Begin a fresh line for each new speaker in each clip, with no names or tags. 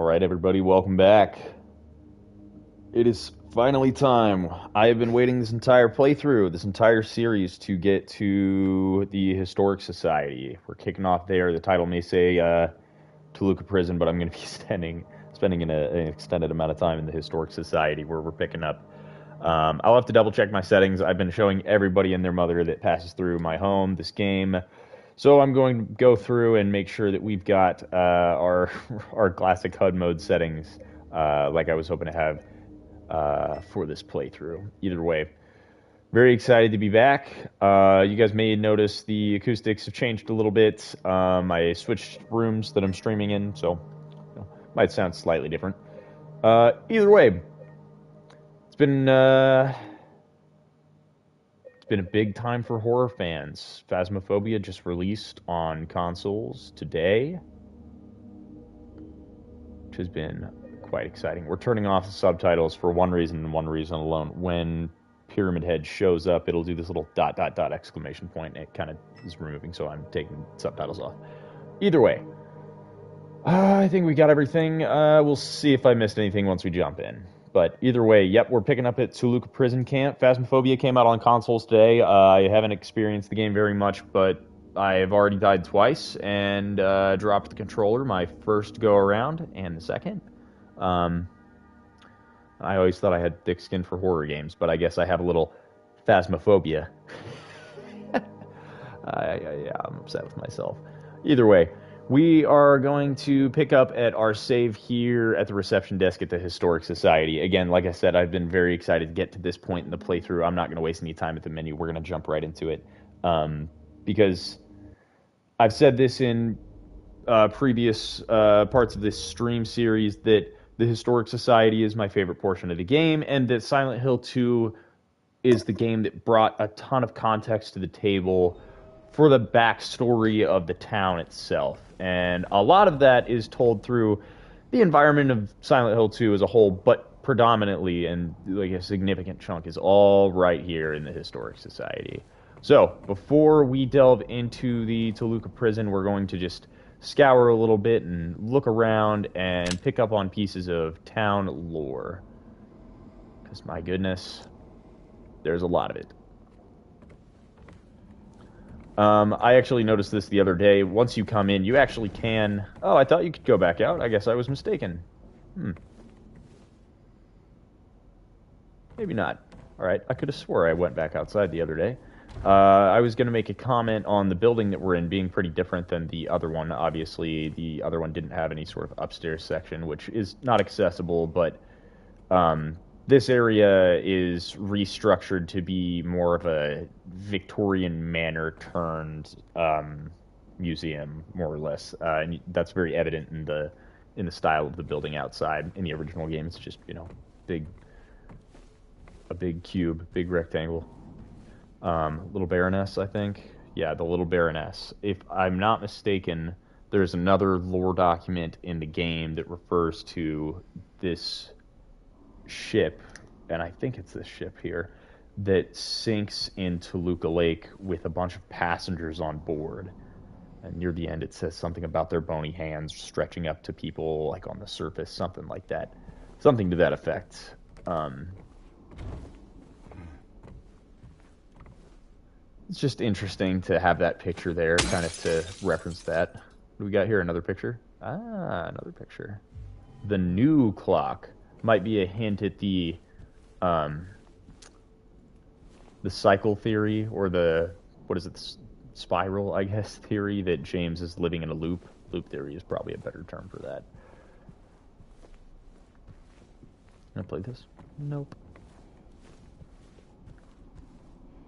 Alright, everybody, welcome back. It is finally time. I have been waiting this entire playthrough, this entire series, to get to the Historic Society. We're kicking off there. The title may say Toluca Prison, but I'm going to be spending an extended amount of time in the Historic Society where we're picking up. I'll have to double check my settings. I've been showing everybody and their mother that passes through my home this game. So I'm going to go through and make sure that we've got our classic HUD mode settings like I was hoping to have for this playthrough. Either way, very excited to be back. You guys may notice the acoustics have changed a little bit. I switched rooms that I'm streaming in, so might sound slightly different. Either way, it's been a big time for horror fans. Phasmophobia just released on consoles today, which has been quite exciting. We're turning off the subtitles for one reason and one reason alone. When Pyramid Head shows up, it'll do this little ... exclamation point, and it kind of is removing, so I'm taking subtitles off. Either way, I think we got everything. We'll see if I missed anything once we jump in. But either way, yep, we're picking up at Toluca Prison Camp. Phasmophobia came out on consoles today. I haven't experienced the game very much, but I've already died twice and dropped the controller my first go-around and the second. I always thought I had thick skin for horror games, but I guess I have a little phasmophobia. I'm upset with myself. Either way, we are going to pick up at our save here at the reception desk at the Historic Society. Again, like I said, I've been very excited to get to this point in the playthrough. I'm not going to waste any time at the menu. We're going to jump right into it. Because I've said this in previous parts of this stream series that the Historic Society is my favorite portion of the game, and that Silent Hill 2 is the game that brought a ton of context to the table for the backstory of the town itself. And a lot of that is told through the environment of Silent Hill 2 as a whole, but predominantly, and like a significant chunk, is all right here in the Historic Society. So, before we delve into the Toluca Prison, we're going to just scour a little bit and look around and pick up on pieces of town lore. Because, my goodness, there's a lot of it. I actually noticed this the other day. Once you come in, you actually can... Oh, I thought you could go back out. I guess I was mistaken. Maybe not. Alright, I could have swore I went back outside the other day. I was going to make a comment on the building that we're in being pretty different than the other one. Obviously, the other one didn't have any sort of upstairs section, which is not accessible, but this area is restructured to be more of a Victorian manor turned museum, more or less. And that's very evident in the style of the building outside. In the original game, it's just, a big cube, big rectangle. Little Baroness, I think. Yeah, the Little Baroness. If I'm not mistaken, there's another lore document in the game that refers to this ship, and I think it's this ship here, that sinks in Toluca Lake with a bunch of passengers on board. And near the end, it says something about their bony hands stretching up to people, like on the surface, something like that. Something to that effect. It's just interesting to have that picture there, kind of to reference that. What do we got here? Another picture? Ah, another picture. The new clock might be a hint at the cycle theory, or the, spiral, I guess, theory that James is living in a loop. Loop theory is probably a better term for that. Can I play this? Nope.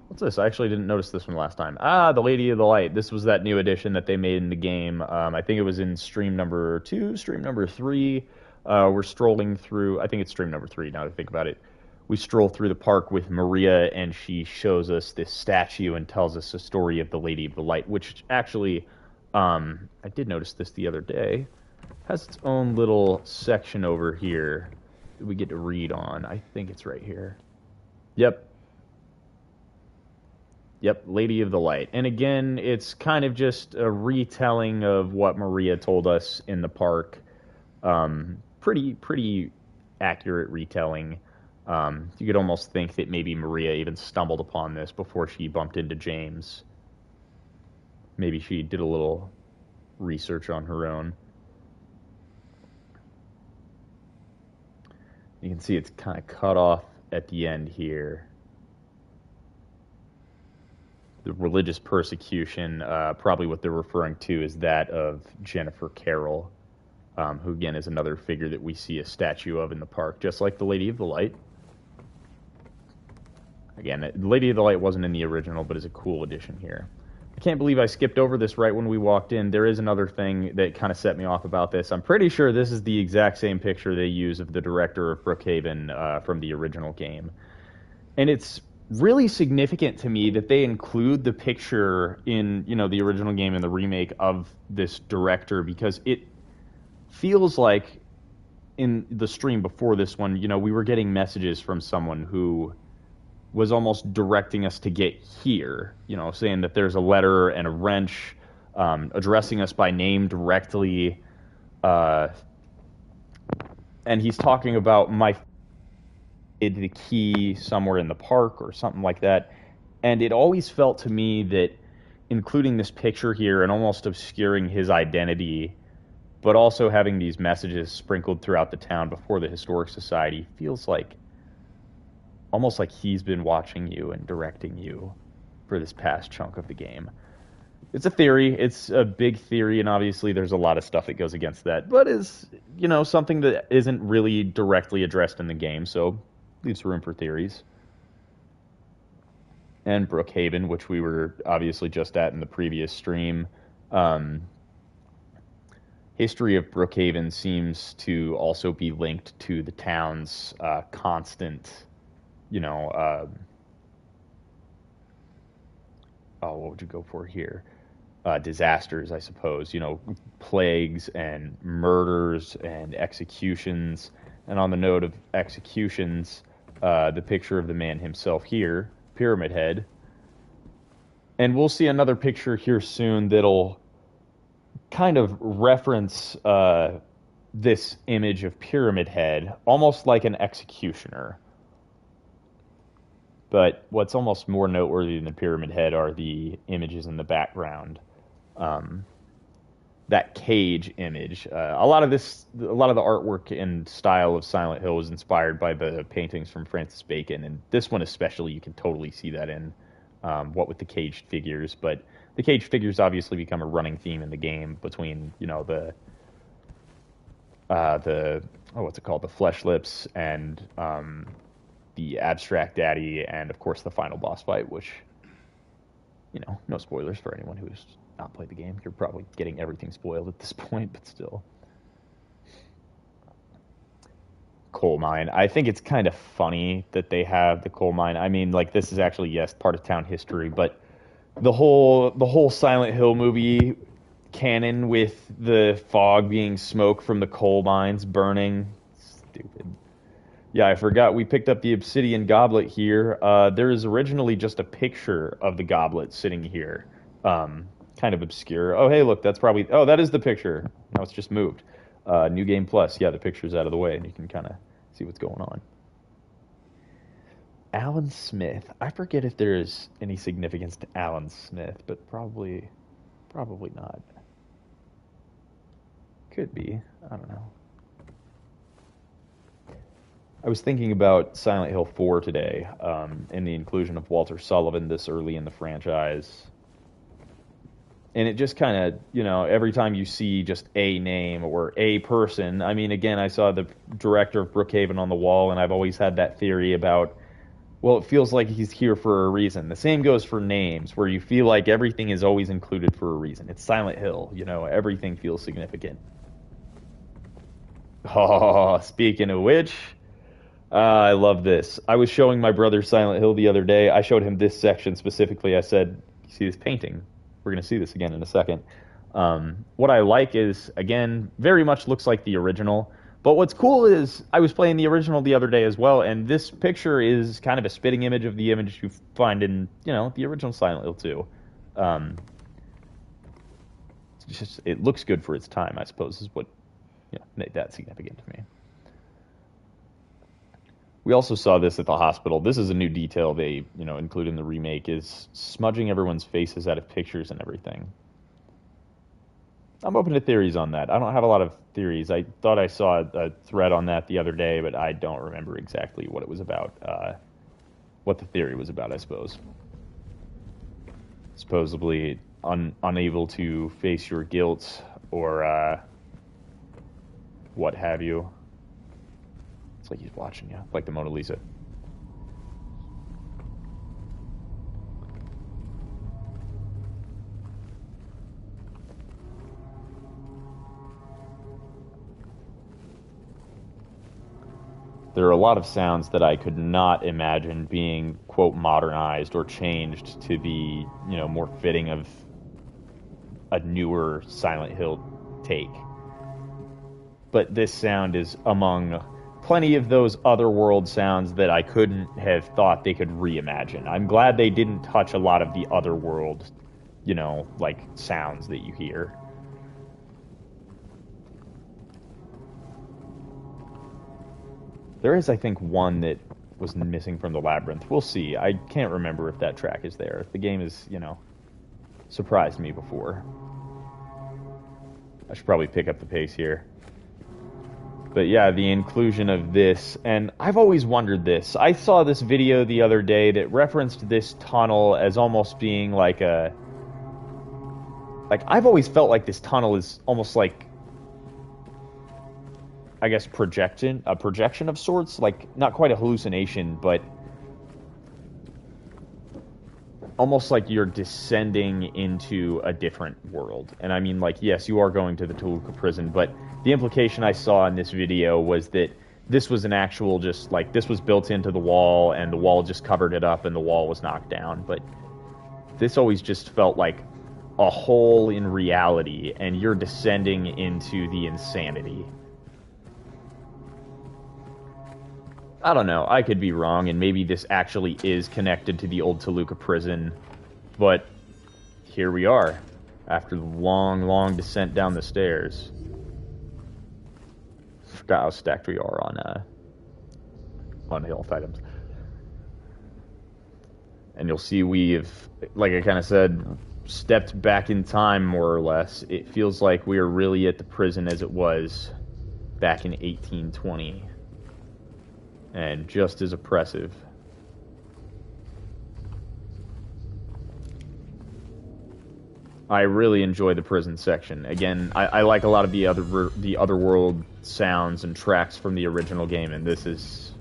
What's this? I actually didn't notice this one last time. Ah, the Lady of the Light. This was that new addition that they made in the game. I think it was in stream number 2, stream number 3. We're strolling through... I think it's stream number 3, now that I think about it. We stroll through the park with Maria, and she shows us this statue and tells us a story of the Lady of the Light, which actually, I did notice this the other day, has its own little section over here that we get to read on. I think it's right here. Yep. Yep, Lady of the Light. And again, it's kind of just a retelling of what Maria told us in the park. Pretty accurate retelling. You could almost think that maybe Maria even stumbled upon this before she bumped into James. Maybe she did a little research on her own. You can see it's kind of cut off at the end here. The religious persecution, probably what they're referring to is that of Jennifer Carroll, who again is another figure that we see a statue of in the park, just like the Lady of the Light. Again, Lady of the Light wasn't in the original, but is a cool addition here. I can't believe I skipped over this right when we walked in. There is another thing that kind of set me off about this. I'm pretty sure this is the exact same picture they use of the director of Brookhaven from the original game. And it's really significant to me that they include the picture in, the original game and the remake of this director, because it feels like in the stream before this one, we were getting messages from someone who was almost directing us to get here, saying that there's a letter and a wrench, addressing us by name directly. And he's talking about the key somewhere in the park or something like that. And it always felt to me that including this picture here and almost obscuring his identity, but also having these messages sprinkled throughout the town before the Historic Society, feels like almost like he's been watching you and directing you for this past chunk of the game. It's a theory. It's a big theory, and obviously there's a lot of stuff that goes against that, but is, something that isn't really directly addressed in the game, so leaves room for theories. And Brookhaven, which we were obviously just at in the previous stream. History of Brookhaven seems to also be linked to the town's constant, what would you go for here? Disasters, I suppose, plagues and murders and executions. And on the note of executions, the picture of the man himself here, Pyramid Head. And we'll see another picture here soon that'll kind of reference this image of Pyramid Head, almost like an executioner. But what's almost more noteworthy than the Pyramid Head are the images in the background. That cage image. A lot of the artwork and style of Silent Hill was inspired by the paintings from Francis Bacon, and this one especially, you can totally see that in what with the caged figures. But the caged figures obviously become a running theme in the game between the what's it called, the Flesh Lips and the Abstract Daddy, and of course the final boss fight, which no spoilers for anyone who's not played the game. You're probably getting everything spoiled at this point, but still. Coal mine. I think it's kind of funny that they have the coal mine. I mean, like, this is actually, yes, part of town history, but the whole Silent Hill movie canon with the fog being smoke from the coal mines burning. Stupid. Yeah, I forgot we picked up the obsidian goblet here. There is originally just a picture of the goblet sitting here. Kind of obscure. Oh, hey, look, that's probably... Oh, that is the picture. Now it's just moved. New Game Plus. Yeah, the picture's out of the way, and you can kind of see what's going on. Alan Smith. I forget if there is any significance to Alan Smith, but probably not. Could be. I don't know. I was thinking about Silent Hill 4 today, and the inclusion of Walter Sullivan this early in the franchise. And it just kind of, every time you see just a name or a person, I mean, again, I saw the director of Brookhaven on the wall, and I've always had that theory about, well, it feels like he's here for a reason. The same goes for names, where you feel like everything is always included for a reason. It's Silent Hill, everything feels significant. Oh, speaking of which, I love this. I was showing my brother Silent Hill the other day. I showed him this section specifically. I said, you see this painting? We're going to see this again in a second. What I like is, again, very much looks like the original. But what's cool is I was playing the original the other day as well, and this picture is kind of a spitting image of the image you find in, the original Silent Hill 2. It looks good for its time, I suppose, is what that's significant to me. We also saw this at the hospital. This is a new detail they, include in the remake, is smudging everyone's faces out of pictures and everything. I'm open to theories on that. I don't have a lot of theories. I thought I saw a thread on that the other day, but I don't remember exactly what it was about. What the theory was about, I suppose. Supposedly unable to face your guilt or what have you. It's like he's watching you, like the Mona Lisa. There are a lot of sounds that I could not imagine being, quote, modernized or changed to be, more fitting of a newer Silent Hill take. But this sound is among plenty of those otherworld sounds that I couldn't have thought they could reimagine. I'm glad they didn't touch a lot of the otherworld, like sounds that you hear. There is, I think, one that was missing from the labyrinth. We'll see. I can't remember if that track is there. The game is, surprised me before. I should probably pick up the pace here. But yeah, the inclusion of this, and I've always wondered this. I saw this video the other day that referenced this tunnel as almost being like I've always felt like this tunnel is almost like, I guess, a projection of sorts, like not quite a hallucination, but almost like you're descending into a different world. And I mean, like, yes, you are going to the Toluca prison, but the implication I saw in this video was that this was an actual, just like, this was built into the wall and the wall just covered it up and the wall was knocked down. But this always just felt like a hole in reality and you're descending into the insanity. I don't know. I could be wrong, and maybe this actually is connected to the old Toluca prison, but here we are, after the long, long descent down the stairs. Forgot how stacked we are on health items. And you'll see we've, like I kind of said, stepped back in time, more or less. It feels like we are really at the prison as it was back in 1820. And just as oppressive. I really enjoy the prison section. Again, I like a lot of the otherworld sounds and tracks from the original game, and this is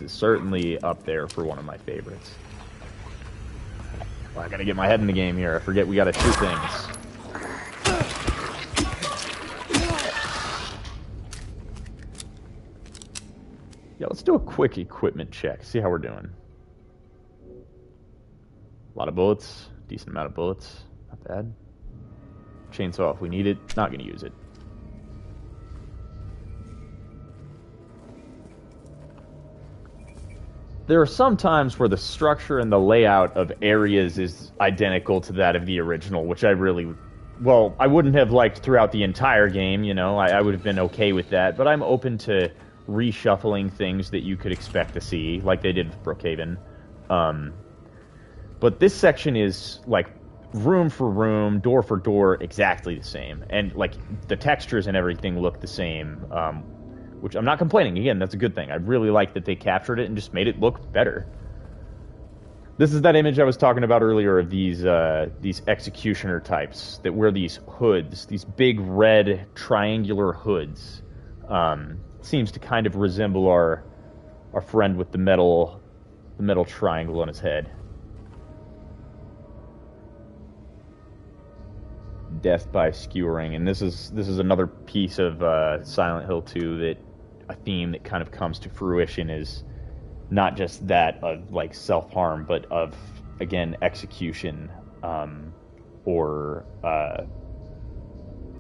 certainly up there for one of my favorites. Well, I gotta get my head in the game here. I forget we gotta shoot things. Yeah, let's do a quick equipment check. See how we're doing. A lot of bullets. Decent amount of bullets. Not bad. Chainsaw if we need it. Not going to use it. There are some times where the structure and the layout of areas is identical to that of the original, which I really... Well, I wouldn't have liked throughout the entire game, I would have been okay with that, but I'm open to reshuffling things that you could expect to see, like they did with Brookhaven. But this section is, like, room for room, door for door, exactly the same. And, like, the textures and everything look the same, which I'm not complaining. Again, that's a good thing. I really like that they captured it and just made it look better. This is that image I was talking about earlier of these executioner types that wear these hoods, these big red triangular hoods. Seems to kind of resemble our friend with the metal triangle on his head. Death by skewering, and this is another piece of Silent Hill 2 that a theme that kind of comes to fruition is not just that of like self-harm, but of, again, execution or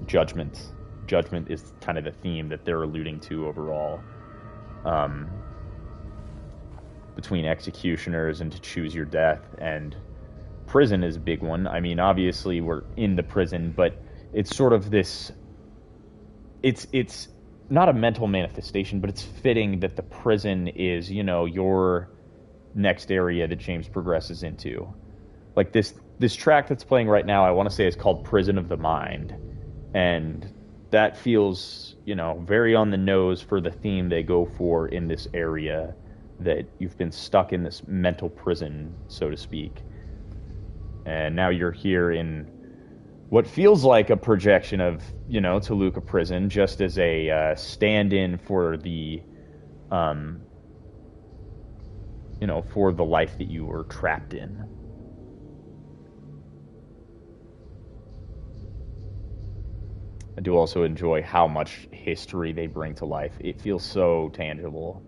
judgment. Judgment is kind of the theme that they're alluding to overall. Between executioners and to choose your death, and prison is a big one. I mean, obviously we're in the prison, but it's sort of this... It's not a mental manifestation, but it's fitting that the prison is, you know, your next area that James progresses into. Like this track that's playing right now, I want to say is called Prison of the Mind. And that feels, you know, very on the nose for the theme they go for in this area, that you've been stuck in this mental prison, so to speak. And now you're here in what feels like a projection of, you know, Toluca prison, just as a stand-in for the, you know, for the life that you were trapped in. I do also enjoy how much history they bring to life. It feels so tangible.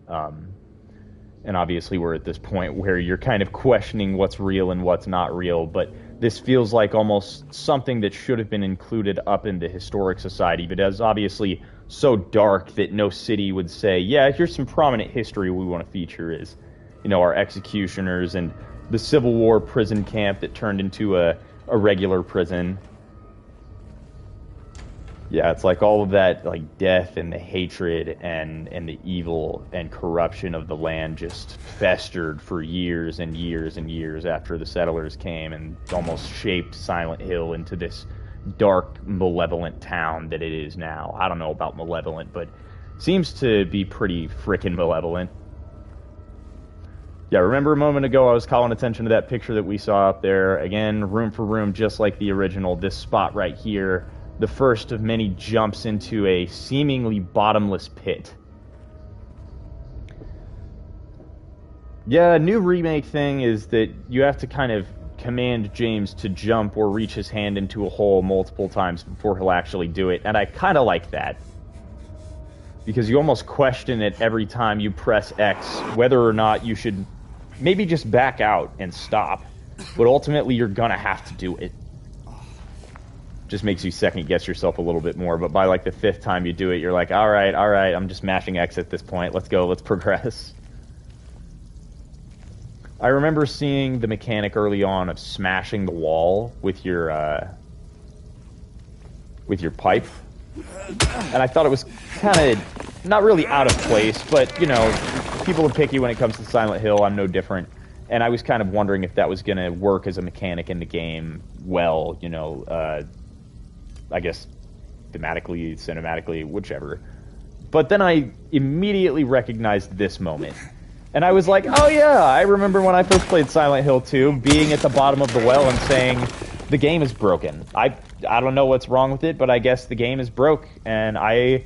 And obviously we're at this point where you're kind of questioning what's real and what's not real, but this feels like almost something that should have been included up in the Historic Society, but is obviously so dark that no city would say, yeah, here's some prominent history we want to feature, is, you know, our executioners and the Civil War prison camp that turned into a regular prison. Yeah, it's like all of that, like, death and the hatred and the evil and corruption of the land just festered for years and years and years after the settlers came and almost shaped Silent Hill into this dark, malevolent town that it is now. I don't know about malevolent, but seems to be pretty frickin' malevolent. Yeah, remember a moment ago I was calling attention to that picture that we saw up there? Again, room for room, just like the original. This spot right here, the first of many jumps into a seemingly bottomless pit. Yeah, a new remake thing is that you have to kind of command James to jump or reach his hand into a hole multiple times before he'll actually do it, and I kind of like that. Because you almost question it every time you press X, whether or not you should maybe just back out and stop, but ultimately you're gonna have to do it. Just makes you second guess yourself a little bit more, but by like the 5th time you do it, you're like, all right, I'm just mashing X at this point. Let's go, let's progress. I remember seeing the mechanic early on of smashing the wall with your pipe, and I thought it was kind of not really out of place, but, you know, people are picky when it comes to Silent Hill. I'm no different, and I was kind of wondering if that was going to work as a mechanic in the game well, you know, I guess thematically, cinematically, whichever. But then I immediately recognized this moment. And I was like, oh yeah, I remember when I first played Silent Hill 2, being at the bottom of the well and saying, the game is broken. I don't know what's wrong with it, but I guess the game is broke. And I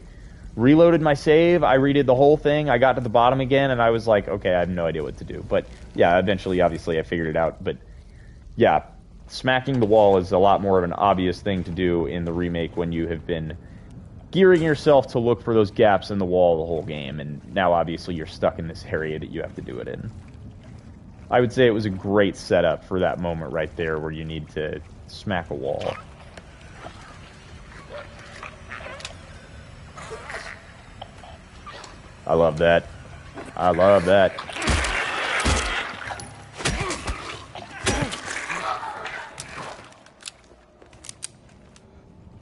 reloaded my save, I redid the whole thing, I got to the bottom again, and I was like, okay, I have no idea what to do. But yeah, eventually, obviously, I figured it out. But yeah, smacking the wall is a lot more of an obvious thing to do in the remake when you have been gearing yourself to look for those gaps in the wall the whole game, and now obviously you're stuck in this area that you have to do it in. I would say it was a great setup for that moment right there where you need to smack a wall. I love that. I love that.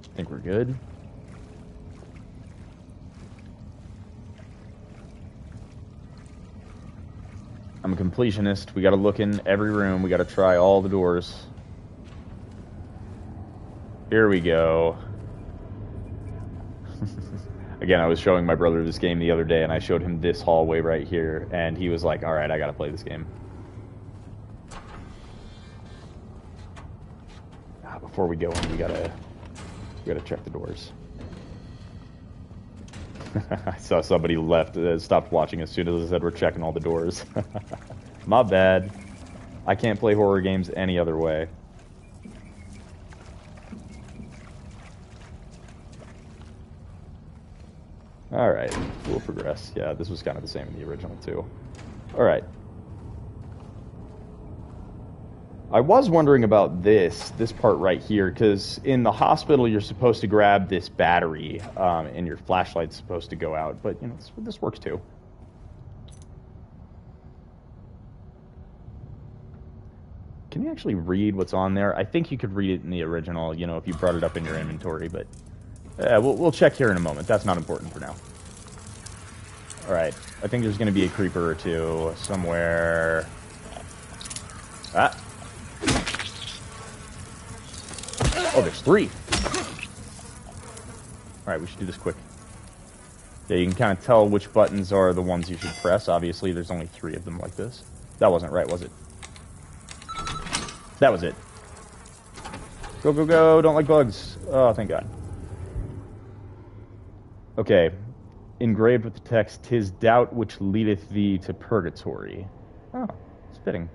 I think we're good. I'm a completionist. We gotta look in every room. We gotta try all the doors. Here we go. Again, I was showing my brother this game the other day, and I showed him this hallway right here, and he was like, alright, I gotta play this game. Before we go in, we gotta check the doors. I saw somebody left, stopped watching as soon as I said we're checking all the doors. My bad. I can't play horror games any other way. Alright, we'll progress. Yeah, this was kind of the same in the original too. Alright. I was wondering about this part right here, because in the hospital you're supposed to grab this battery, and your flashlight's supposed to go out, but, you know, this works too. Can you actually read what's on there? I think you could read it in the original, you know, if you brought it up in your inventory, but we'll check here in a moment. That's not important for now. Alright, I think there's gonna be a creeper or two somewhere. Ah. Oh, there's 3. Alright, we should do this quick. Yeah, you can kind of tell which buttons are the ones you should press. Obviously, there's only 3 of them like this. That wasn't right, was it? That was it. Go, go, go. Don't like bugs. Oh, thank God. Okay. Engraved with the text, "'Tis doubt which leadeth thee to purgatory." Oh, it's fitting.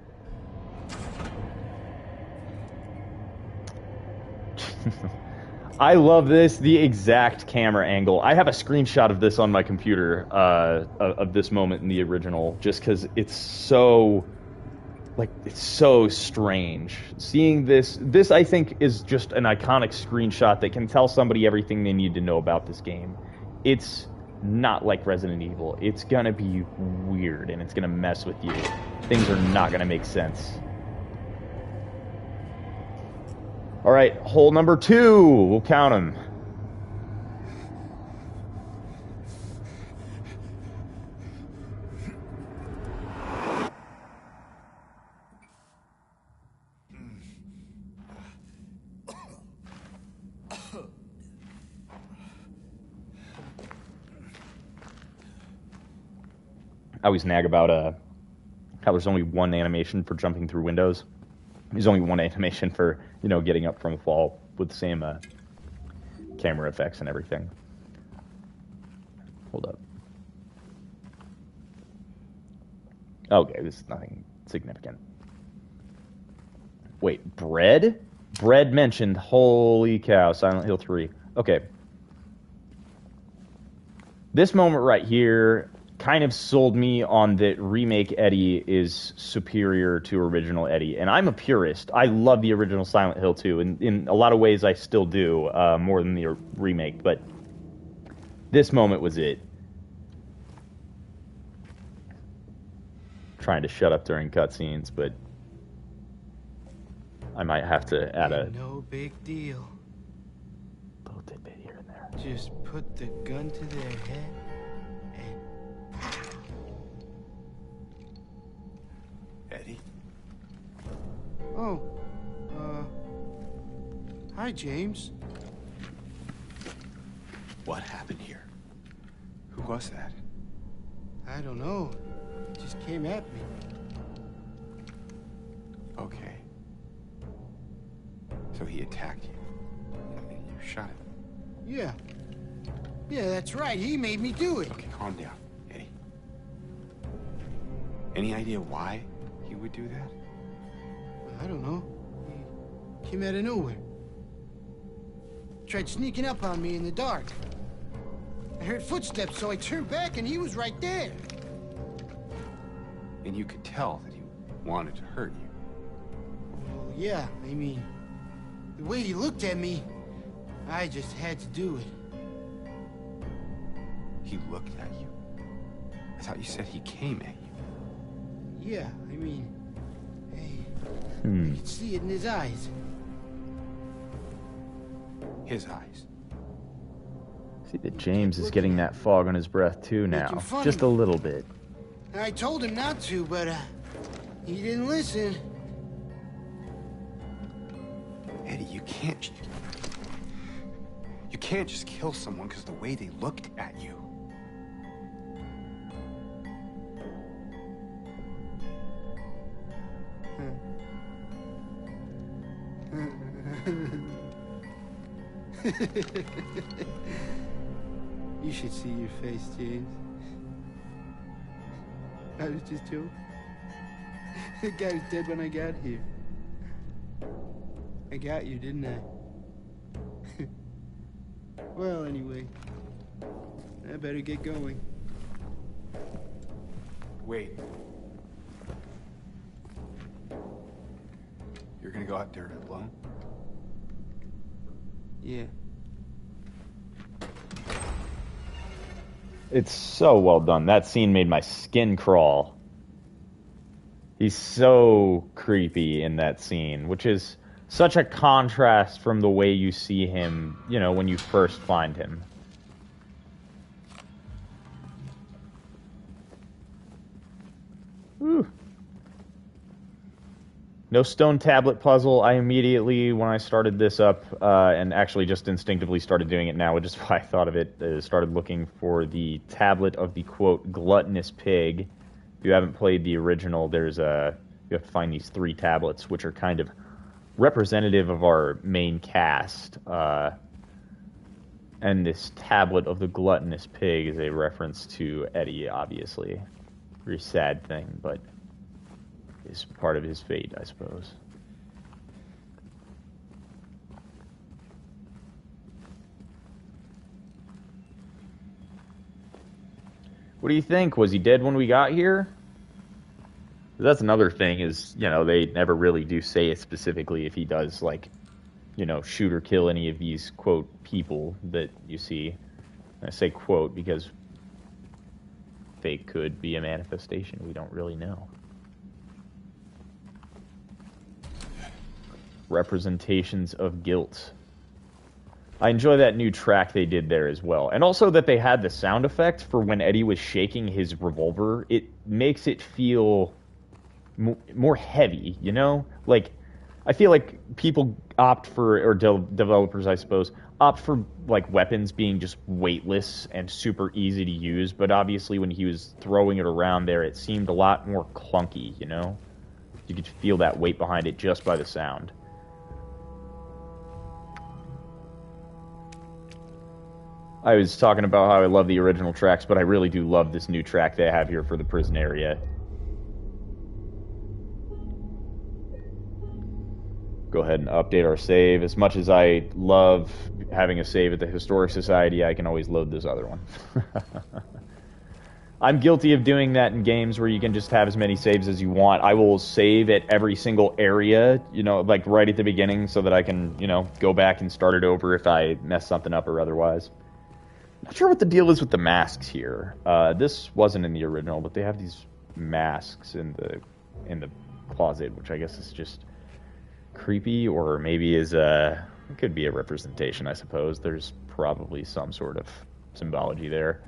I love this. The exact camera angle. I have a screenshot of this on my computer, of this moment in the original, just because it's so... like, it's so strange. Seeing this I think is just an iconic screenshot that can tell somebody everything they need to know about this game. It's not like Resident Evil. It's gonna be weird, and it's gonna mess with you. Things are not gonna make sense. Alright, hole number 2. We'll count them. I always nag about how there's only one animation for jumping through windows. There's only one animation for, you know, getting up from a fall with the same camera effects and everything. Hold up. Okay, this is nothing significant. Wait, bread? Bread mentioned. Holy cow, Silent Hill 3. Okay. This moment right here kind of sold me on that remake Eddie is superior to original Eddie. And I'm a purist. I love the original Silent Hill 2. And in a lot of ways, I still do, more than the remake. But this moment was it. Trying to shut up during cutscenes, but I might have to add a...
No big deal.
little tidbit here and there.
Just put the gun to their head.
Eddie?
Oh, hi, James.
What happened here? Who was that?
I don't know. It just came at me.
Okay. So he attacked you. And then you shot him.
Yeah. Yeah, that's right. He made me do it.
Okay, calm down, Eddie. Any idea why he would do that?
I don't know. He came out of nowhere. Tried sneaking up on me in the dark. I heard footsteps, so I turned back and he was right there.
And you could tell that he wanted to hurt you.
Well, yeah, I mean, the way he looked at me, I just had to do it.
He looked at you? I thought you said he came at you.
Yeah, I mean, hey, you could see it in his eyes.
His eyes.
See that James is getting that fog on his breath too now. Just a little bit.
I told him not to, but he didn't listen.
Eddie, you can't just kill someone because the way they looked at you.
You should see your face, James. I was just joking. The guy was dead when I got here. I got you, didn't I? Well, anyway, I better get going.
Wait. You're gonna go out there alone?
Yeah.
It's so well done. That scene made my skin crawl. He's so creepy in that scene, which is such a contrast from the way you see him, you know, when you first find him. No stone tablet puzzle. I immediately, when I started this up, and actually just instinctively started doing it now, which is why I thought of it, started looking for the tablet of the, quote, gluttonous pig. If you haven't played the original, there's a... You have to find these 3 tablets, which are kind of representative of our main cast. And this tablet of the gluttonous pig is a reference to Eddie, obviously. Very sad thing, but is part of his fate, I suppose. What do you think? Was he dead when we got here? That's another thing is, you know, they never really do say it specifically if he does, like, you know, shoot or kill any of these, quote, people that you see. I say quote because fate could be a manifestation. We don't really know. Representations of guilt. I enjoy that new track they did there as well. And also that they had the sound effect for when Eddie was shaking his revolver. It makes it feel more heavy, you know? Like, I feel like people opt for, or developers, I suppose, opt for, like, weapons being just weightless and super easy to use. But obviously when he was throwing it around there, it seemed a lot more clunky, you know? You could feel that weight behind it just by the sound. I was talking about how I love the original tracks, but I really do love this new track they have here for the prison area. Go ahead and update our save. As much as I love having a save at the Historic Society, I can always load this other one. I'm guilty of doing that in games where you can just have as many saves as you want. I will save at every single area, you know, like right at the beginning so that I can, you know, go back and start it over if I mess something up or otherwise. Not sure what the deal is with the masks here. This wasn't in the original, but they have these masks in the closet, which I guess is just creepy, or maybe is it could be a representation, I suppose. There's probably some sort of symbology there.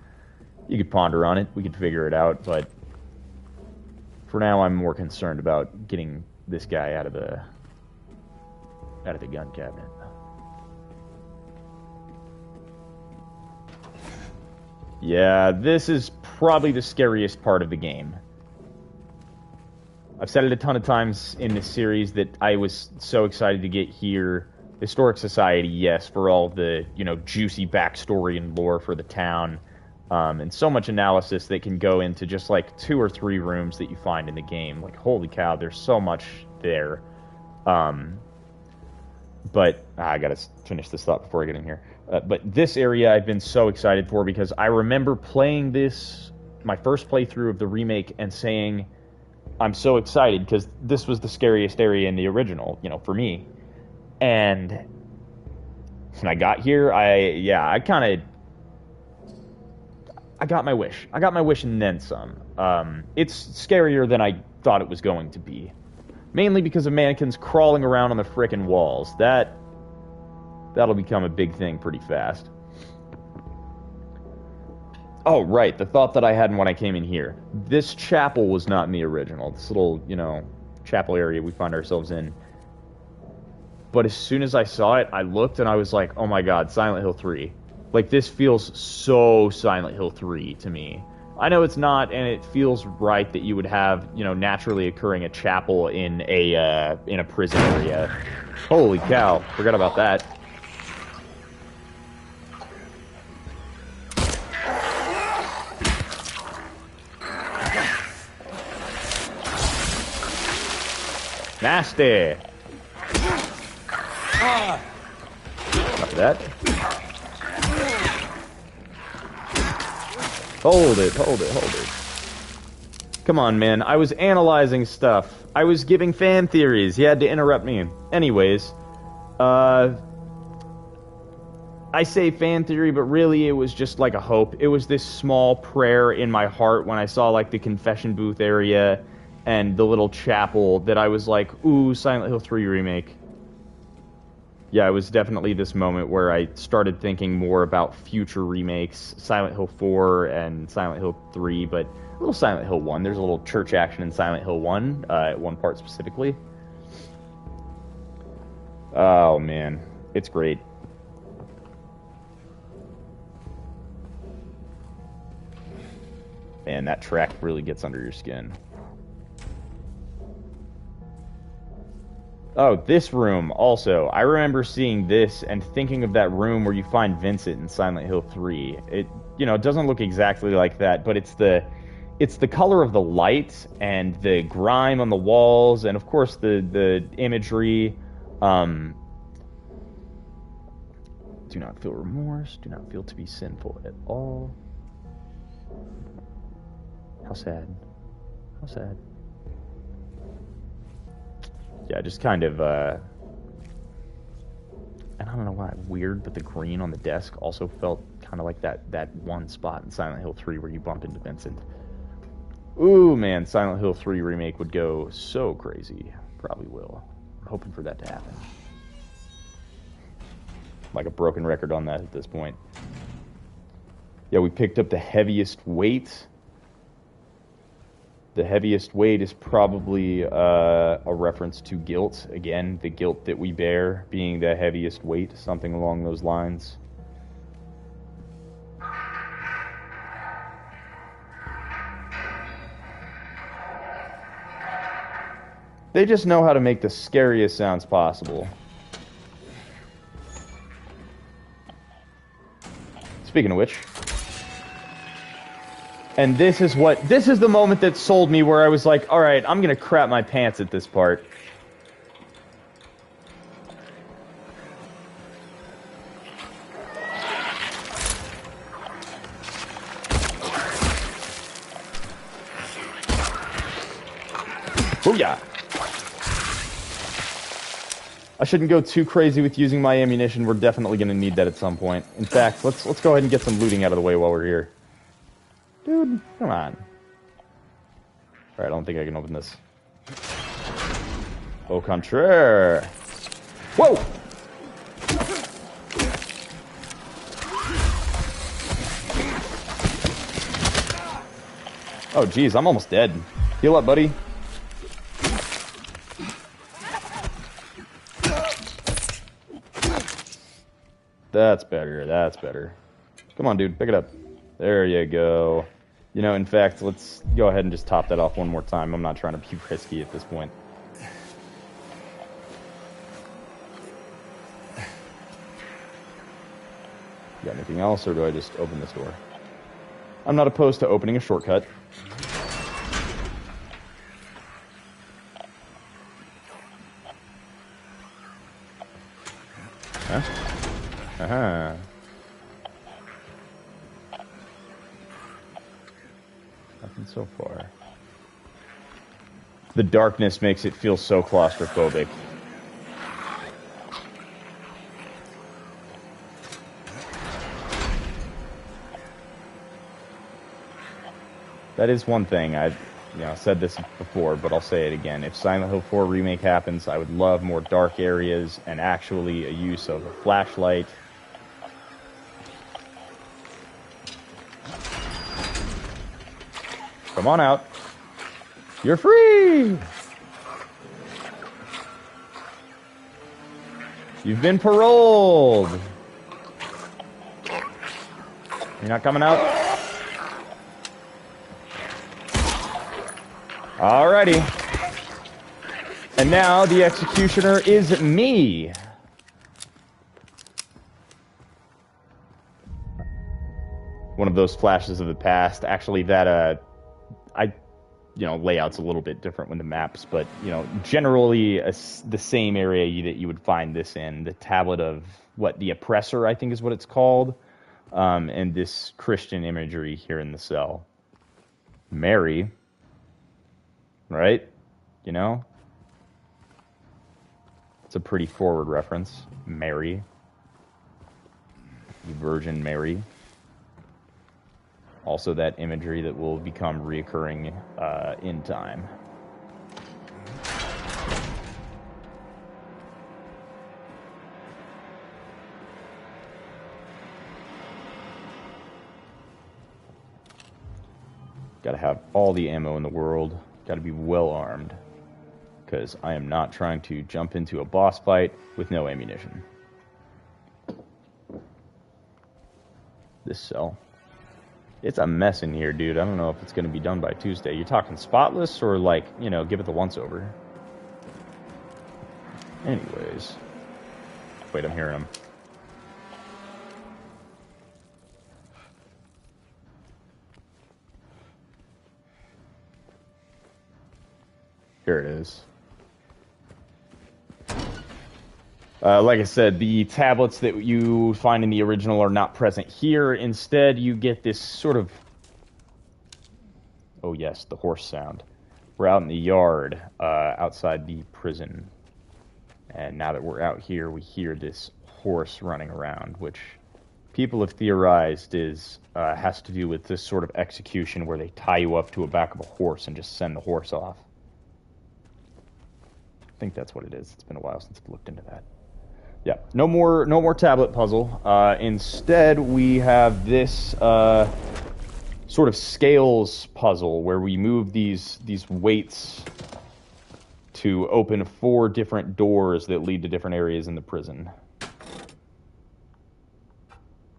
You could ponder on it. We could figure it out, but for now, I'm more concerned about getting this guy out of the gun cabinet. Yeah, this is probably the scariest part of the game. I've said it a ton of times in this series that I was so excited to get here. Historic Society, yes, for all the, you know, juicy backstory and lore for the town. And so much analysis that can go into just like 2 or 3 rooms that you find in the game. Like, holy cow, there's so much there. But I gotta finish this thought before I get in here. But this area I've been so excited for because I remember playing this, my first playthrough of the remake, and saying, I'm so excited because this was the scariest area in the original, you know, for me. And when I got here, I got my wish. I got my wish and then some. It's scarier than I thought it was going to be. Mainly because of mannequins crawling around on the frickin' walls. That'll become a big thing pretty fast. Oh, right, the thought that I had when I came in here. This chapel was not in the original. This little, you know, chapel area we find ourselves in. But as soon as I saw it, I looked and I was like, oh my god, Silent Hill 3. Like, this feels so Silent Hill 3 to me. I know it's not, and it feels right that you would have, you know, naturally occurring a chapel in a prison area. Holy cow, forgot about that. Nasty! Enough of that. Hold it. Come on, man. I was analyzing stuff. I was giving fan theories. He had to interrupt me. Anyways, I say fan theory, but really it was just like a hope. It was this small prayer in my heart when I saw, like, the confession booth area and the little chapel that I was like, ooh, Silent Hill 3 remake. Yeah, it was definitely this moment where I started thinking more about future remakes, Silent Hill 4 and Silent Hill 3, but a little Silent Hill 1. There's a little church action in Silent Hill 1, at one part specifically. Oh, man. It's great. Man, that track really gets under your skin. Oh, this room also. I remember seeing this and thinking of that room where you find Vincent in Silent Hill 3. It, it doesn't look exactly like that, but it's the color of the light and the grime on the walls and of course the imagery. Do not feel remorse, do not feel to be sinful at all. How sad. How sad. Yeah, just kind of, and I don't know why, weird, but the green on the desk also felt kind of like that one spot in Silent Hill 3 where you bump into Vincent. Ooh, man, Silent Hill 3 remake would go so crazy. Probably will. I'm hoping for that to happen. Like a broken record on that at this point. Yeah, we picked up the heaviest weight. The heaviest weight is probably a reference to guilt. Again, the guilt that we bear being the heaviest weight, something along those lines. They just know how to make the scariest sounds possible. Speaking of which... And this is the moment that sold me where I was like, alright, I'm gonna crap my pants at this part. Booyah! I shouldn't go too crazy with using my ammunition. We're definitely gonna need that at some point. In fact, let's go ahead and get some looting out of the way while we're here. Dude, come on. Alright, I don't think I can open this. Au contraire. Whoa! Oh, geez, I'm almost dead. Heal up, buddy. That's better, that's better. Come on, dude, pick it up. There you go. In fact, let's go ahead and just top that off one more time. I'm not trying to be risky at this point. Got anything else, or do I just open this door? I'm not opposed to opening a shortcut. Huh? Uh-huh. Nothing so far. The darkness makes it feel so claustrophobic. That is one thing. I've said this before, but I'll say it again. If Silent Hill 4 Remake happens, I would love more dark areas and actually a use of a flashlight. Come on out. You're free! You've been paroled! You're not coming out? Alrighty. And now the executioner is me. One of those flashes of the past. Actually, that, layout's a little bit different with the maps, but, generally the same area that you would find this in. The tablet of, the oppressor, I think is what it's called. And this Christian imagery here in the cell. Mary... Right? It's a pretty forward reference. Mary. Virgin Mary. Also that imagery that will become reoccurring in time. Gotta have all the ammo in the world. Gotta be well armed. because I am not trying to jump into a boss fight with no ammunition. This cell. It's a mess in here, dude. I don't know if it's going to be done by Tuesday. You're talking spotless or, like, you know, give it the once-over? Anyways. Wait, I'm hearing him. Here it is. Like I said, the tablets that you find in the original are not present here. Instead, you get this sort of... Oh yes, the horse sound. We're out in the yard, outside the prison. And now that we're out here, we hear this horse running around, which people have theorized has to do with this sort of execution where they tie you up to a back of a horse and just send the horse off. I think that's what it is. It's been a while since I've looked into that. Yeah, no more tablet puzzle. Instead, we have this sort of scales puzzle where we move these weights to open 4 different doors that lead to different areas in the prison.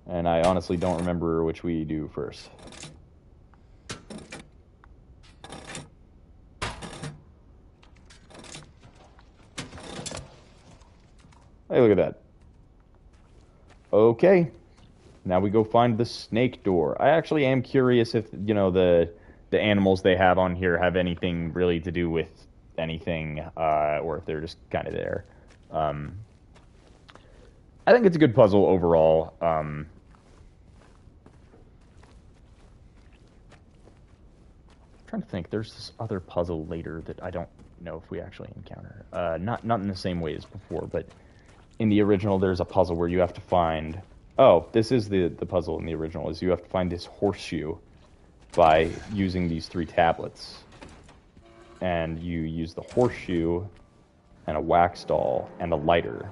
And I honestly don't remember which we do first. Hey, look at that. Okay. Now we go find the snake door. I actually am curious if, you know, the animals they have on here have anything really to do with anything, or if they're just kind of there. I think it's a good puzzle overall. Trying to think. There's this other puzzle later that I don't know if we actually encounter. Not in the same way as before, but in the original, there's a puzzle where you have to find... Oh, this is the puzzle in the original, is you have to find this horseshoe by using these 3 tablets. And you use the horseshoe and a wax doll and a lighter.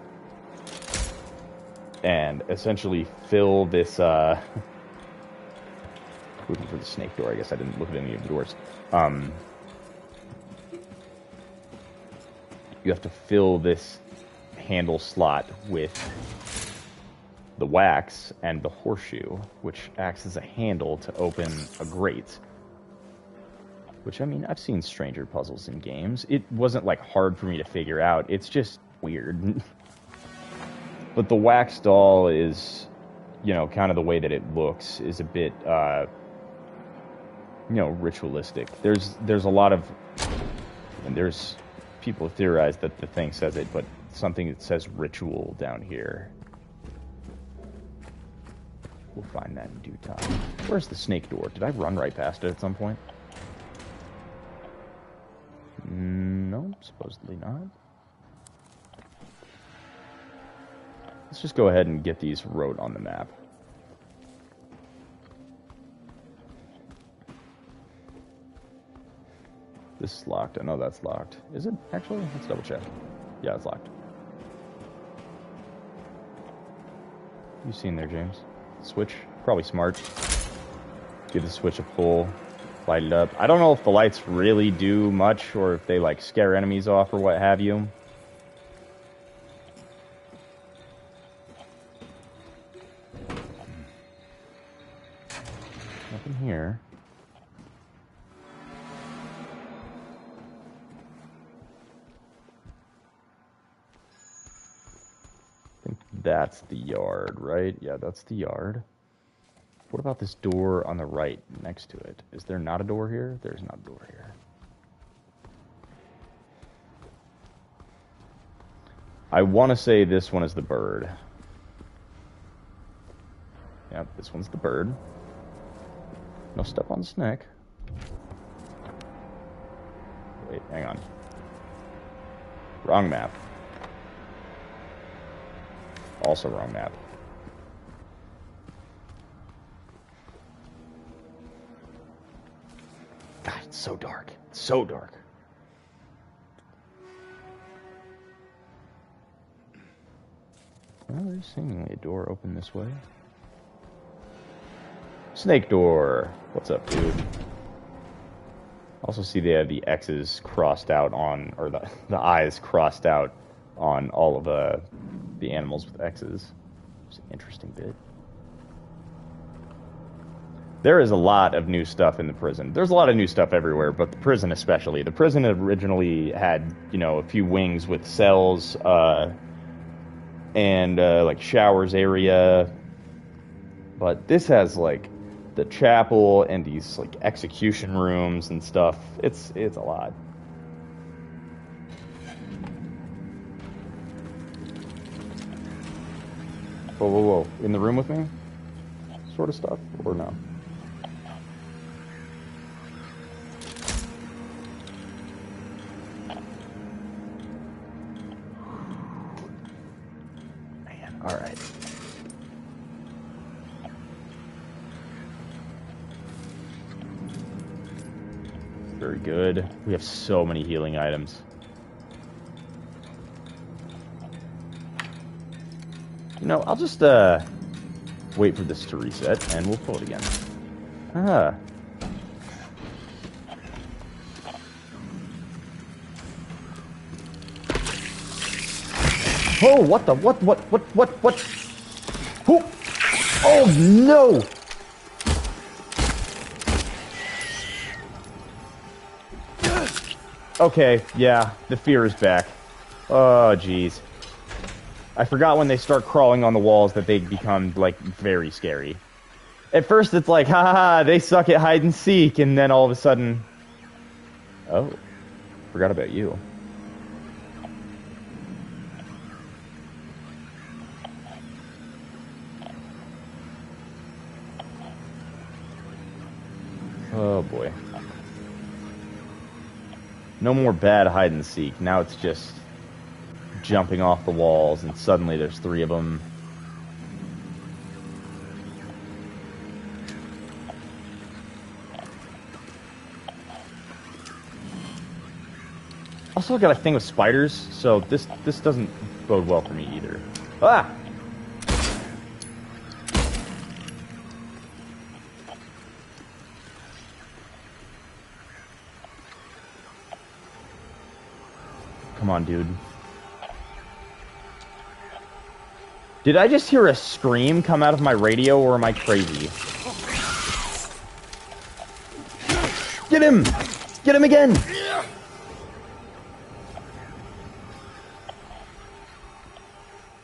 And essentially fill this... Looking for the snake door. I guess I didn't look at any of the doors. You have to fill this handle slot with the wax and the horseshoe, which acts as a handle to open a grate. Which, I mean, I've seen stranger puzzles in games. It wasn't, like, hard for me to figure out. It's just weird. But the wax doll is, you know, kind of the way that it looks is a bit, you know, ritualistic. There's a lot of... And there's... People theorize that the thing says it, but something that says ritual down here. We'll find that in due time. Where's the snake door? Did I run right past it at some point? No, supposedly not. Let's just go ahead and get these wrote on the map. This is locked. I know that's locked. Is it actually? Let's double check. Yeah, it's locked. You seen there, James? Switch? Probably smart. Give the switch a pull. Light it up. I don't know if the lights really do much or if they, like, scare enemies off or what have you. Nothing here. I think that's the yard, right? Yeah, that's the yard. What about this door on the right next to it? Is there not a door here? There's not a door here. I want to say this one is the bird. Yep, this one's the bird. No step on the snake. Wait, hang on. Wrong map. Also wrong map. God, it's so dark. It's so dark. Well, there's seemingly a door open this way. Snake door. What's up, dude? Also see they have the X's crossed out on, or the I's crossed out on all of the animals with X's. It's an interesting bit. There is a lot of new stuff in the prison. There's a lot of new stuff everywhere, but the prison especially. The prison originally had, you know, a few wings with cells, and like showers area. But this has like the chapel and these like execution rooms and stuff. It's a lot. Whoa, whoa, whoa. In the room with me? Sort of stuff, or no? Man, alright. Very good. We have so many healing items. You know, I'll just wait for this to reset and we'll pull it again. Ah. Oh, what the what? Who? Oh no! Okay, yeah, the fear is back. Oh, jeez. I forgot when they start crawling on the walls that they become, like, very scary. At first it's like, haha, they suck at hide and seek, and then all of a sudden... Oh, forgot about you. Oh, boy. No more bad hide and seek. Now it's just jumping off the walls, and suddenly there's 3 of them. Also, I got a thing with spiders, so this doesn't bode well for me either. Ah! Come on, dude. Did I just hear a scream come out of my radio, or am I crazy? Get him! Get him again!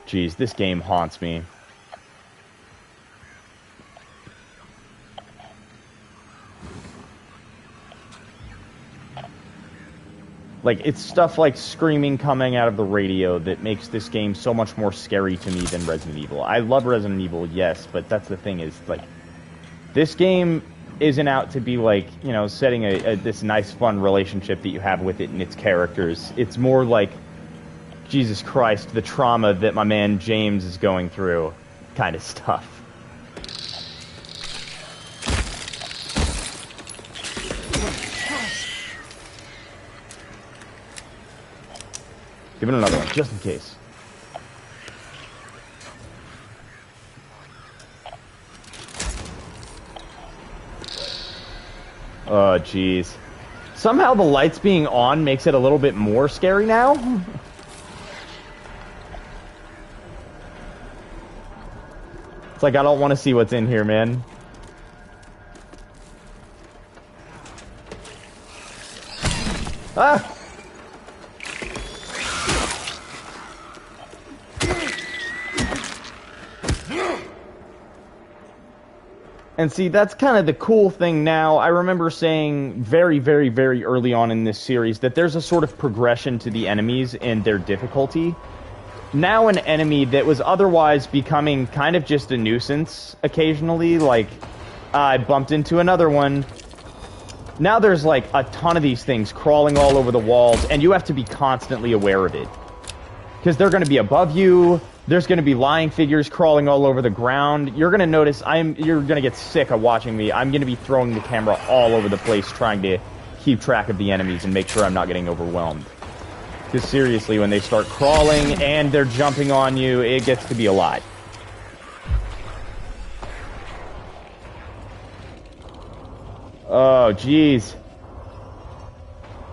Jeez, this game haunts me. Like, it's stuff like screaming coming out of the radio that makes this game so much more scary to me than Resident Evil. I love Resident Evil, yes, but that's the thing is, like, this game isn't out to be, like, you know, setting this nice, fun relationship that you have with it and its characters. It's more like, Jesus Christ, the trauma that my man James is going through kind of stuff. Give it another one, just in case. Oh, jeez. Somehow the lights being on makes it a little bit more scary now. It's like I don't want to see what's in here, man. Ah! And see, that's kind of the cool thing now. I remember saying very, very, very early on in this series that there's a sort of progression to the enemies and their difficulty. Now an enemy that was otherwise becoming kind of just a nuisance occasionally, like, I bumped into another one. Now there's like a ton of these things crawling all over the walls, and you have to be constantly aware of it. Because they're going to be above you. There's going to be lying figures crawling all over the ground. You're going to notice you're going to get sick of watching me. I'm going to be throwing the camera all over the place trying to keep track of the enemies and make sure I'm not getting overwhelmed. Because seriously, when they start crawling and they're jumping on you, it gets to be a lot. Oh, jeez.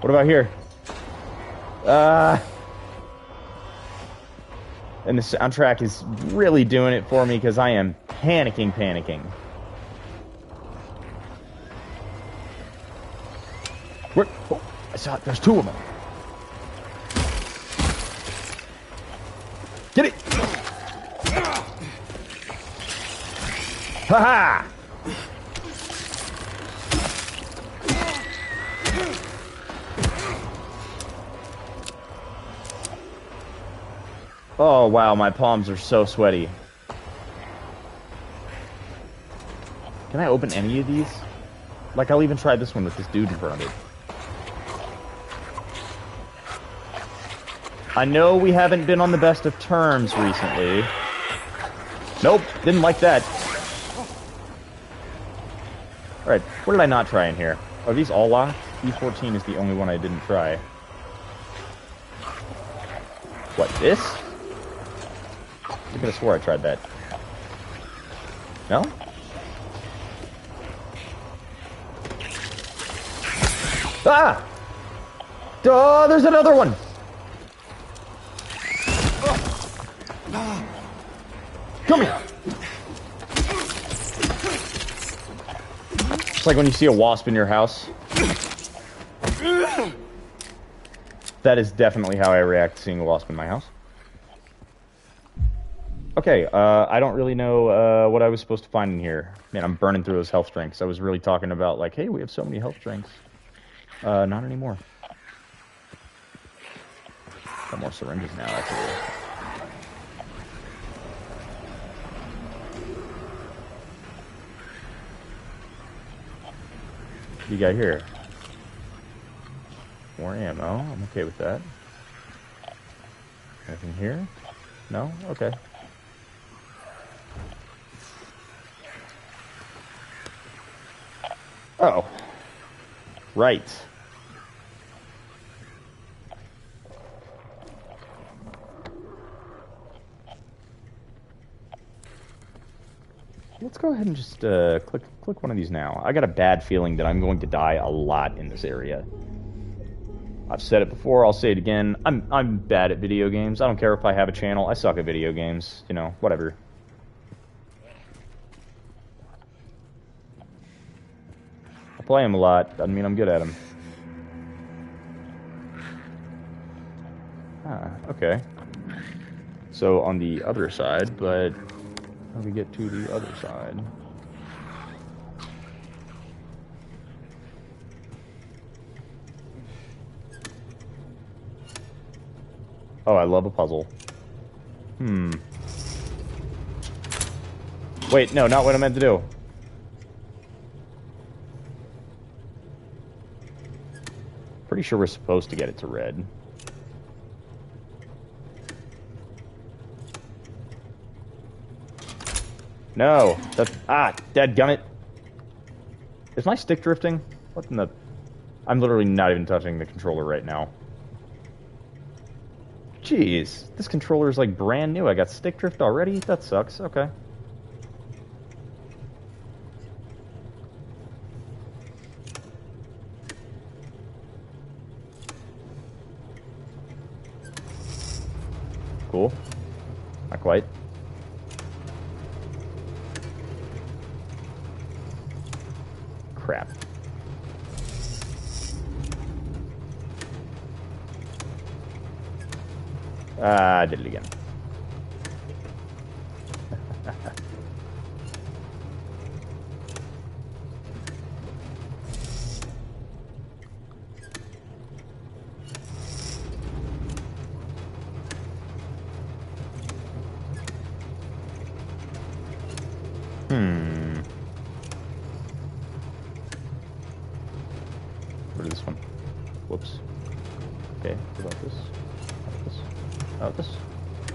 What about here? And the soundtrack is really doing it for me because I am panicking. Where? Oh, I saw it. There's two of them. Get it! Ha-ha! Oh, wow, my palms are so sweaty. Can I open any of these? Like, I'll even try this one with this dude in front of it. I know we haven't been on the best of terms recently. Nope, didn't like that. Alright, what did I not try in here? Are these all locked? E14 is the only one I didn't try. What, this? I could have swore I tried that. No? Ah! Oh, there's another one! Come here! It's like when you see a wasp in your house. That is definitely how I react to seeing a wasp in my house. Okay, I don't really know what I was supposed to find in here. Man, I'm burning through those health drinks. I was really talking about, like, hey, we have so many health drinks. Not anymore. Got more syringes now, actually. What do you got here? More ammo. I'm okay with that. Anything here? No? Okay. Oh. Right. Let's go ahead and just click one of these now. I got a bad feeling that I'm going to die a lot in this area. I've said it before, I'll say it again. I'm bad at video games. I don't care if I have a channel. I suck at video games. You know, whatever. I play them a lot. Doesn't mean I'm good at them. Ah, okay. So on the other side, but how do we get to the other side? Oh, I love a puzzle. Wait, no, not what I meant to do. Pretty sure we're supposed to get it to red. No, that's... Ah, dadgummit. Is my stick drifting? What in the... I'm literally not even touching the controller right now. Jeez, this controller is like brand new. I got stick drift already? That sucks. Okay. Cool. Not quite. Crap. I did it again. What is this one? Whoops. Okay, what about this? How about this?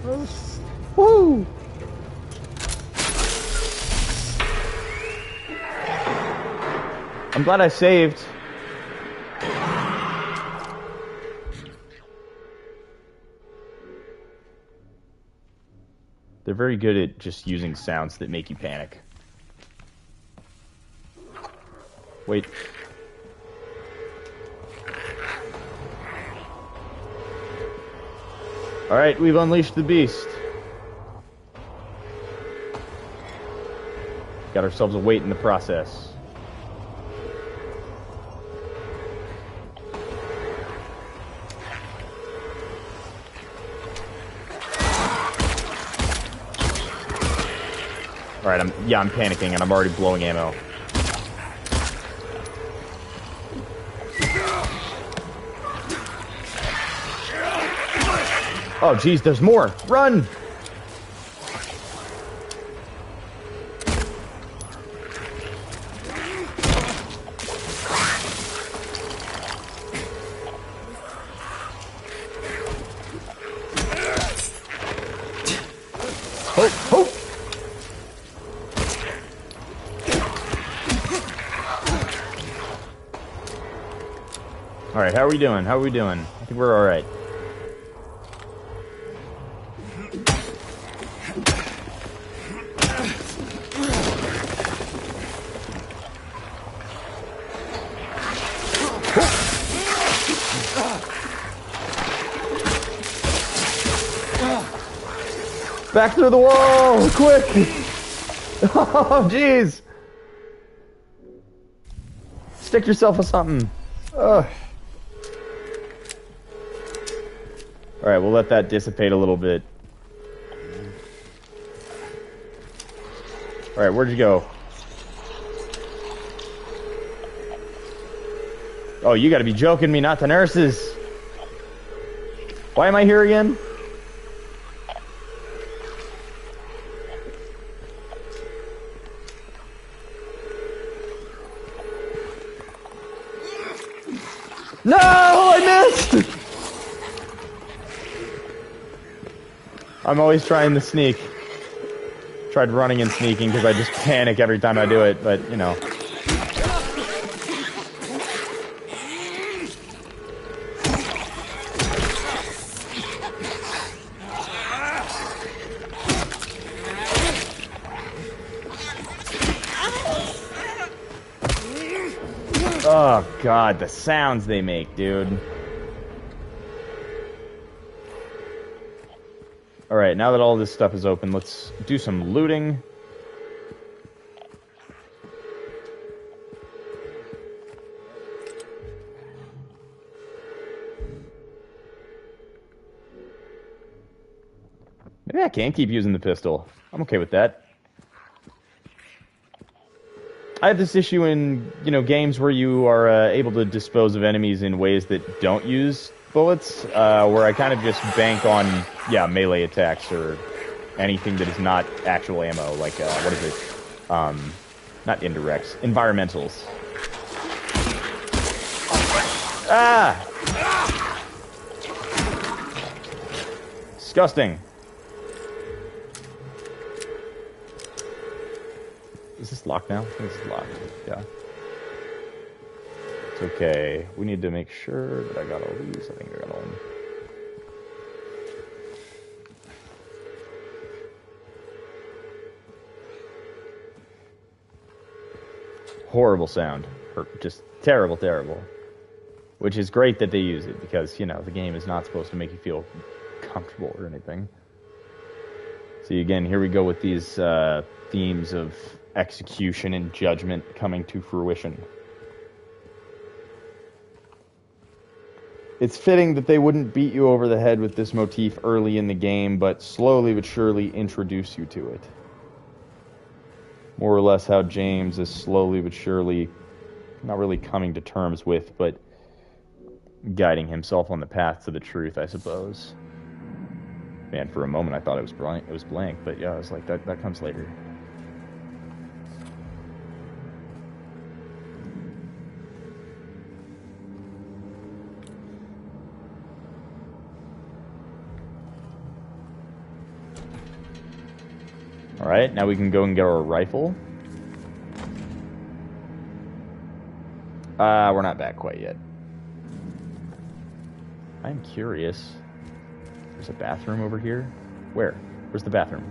How about this? Woo! I'm glad I saved. They're very good at just using sounds that make you panic. Wait. Alright, we've unleashed the beast. Got ourselves a weight in the process. Alright, I'm panicking and I'm already blowing ammo. Oh, geez, there's more! Run! Alright, how are we doing? How are we doing? I think we're alright. Back through the wall! Quick! Oh, jeez! Stick yourself with something. Ugh. Alright, we'll let that dissipate a little bit. Alright, where'd you go? Oh, you gotta be joking me, not the nurses! Why am I here again? No! I missed! I'm always trying to sneak. Tried running and sneaking because I just panic every time I do it, but, you know. Oh, God, the sounds they make, dude. Alright, now that all this stuff is open, let's do some looting. Maybe I can keep using the pistol. I'm okay with that. I have this issue in, you know, games where you are able to dispose of enemies in ways that don't use bullets, where I kind of just bank on, yeah, melee attacks or anything that is not actual ammo, like, what is it? Not indirects, environmentals. Ah! Disgusting. Is this locked now? I think this is locked. Yeah. It's okay. We need to make sure that I got all these. I think I got all of them. Horrible sound. Just terrible, terrible. Which is great that they use it because, you know, the game is not supposed to make you feel comfortable or anything. See, again, here we go with these themes of execution and judgment coming to fruition. It's fitting that they wouldn't beat you over the head with this motif early in the game, but slowly but surely introduce you to it. More or less how James is slowly but surely, not really coming to terms with, but guiding himself on the path to the truth, I suppose. Man, for a moment I thought it was blank, but yeah, I was like, that comes later. Alright, now we can go and get our rifle. We're not back quite yet. I'm curious. There's a bathroom over here. Where? Where's the bathroom?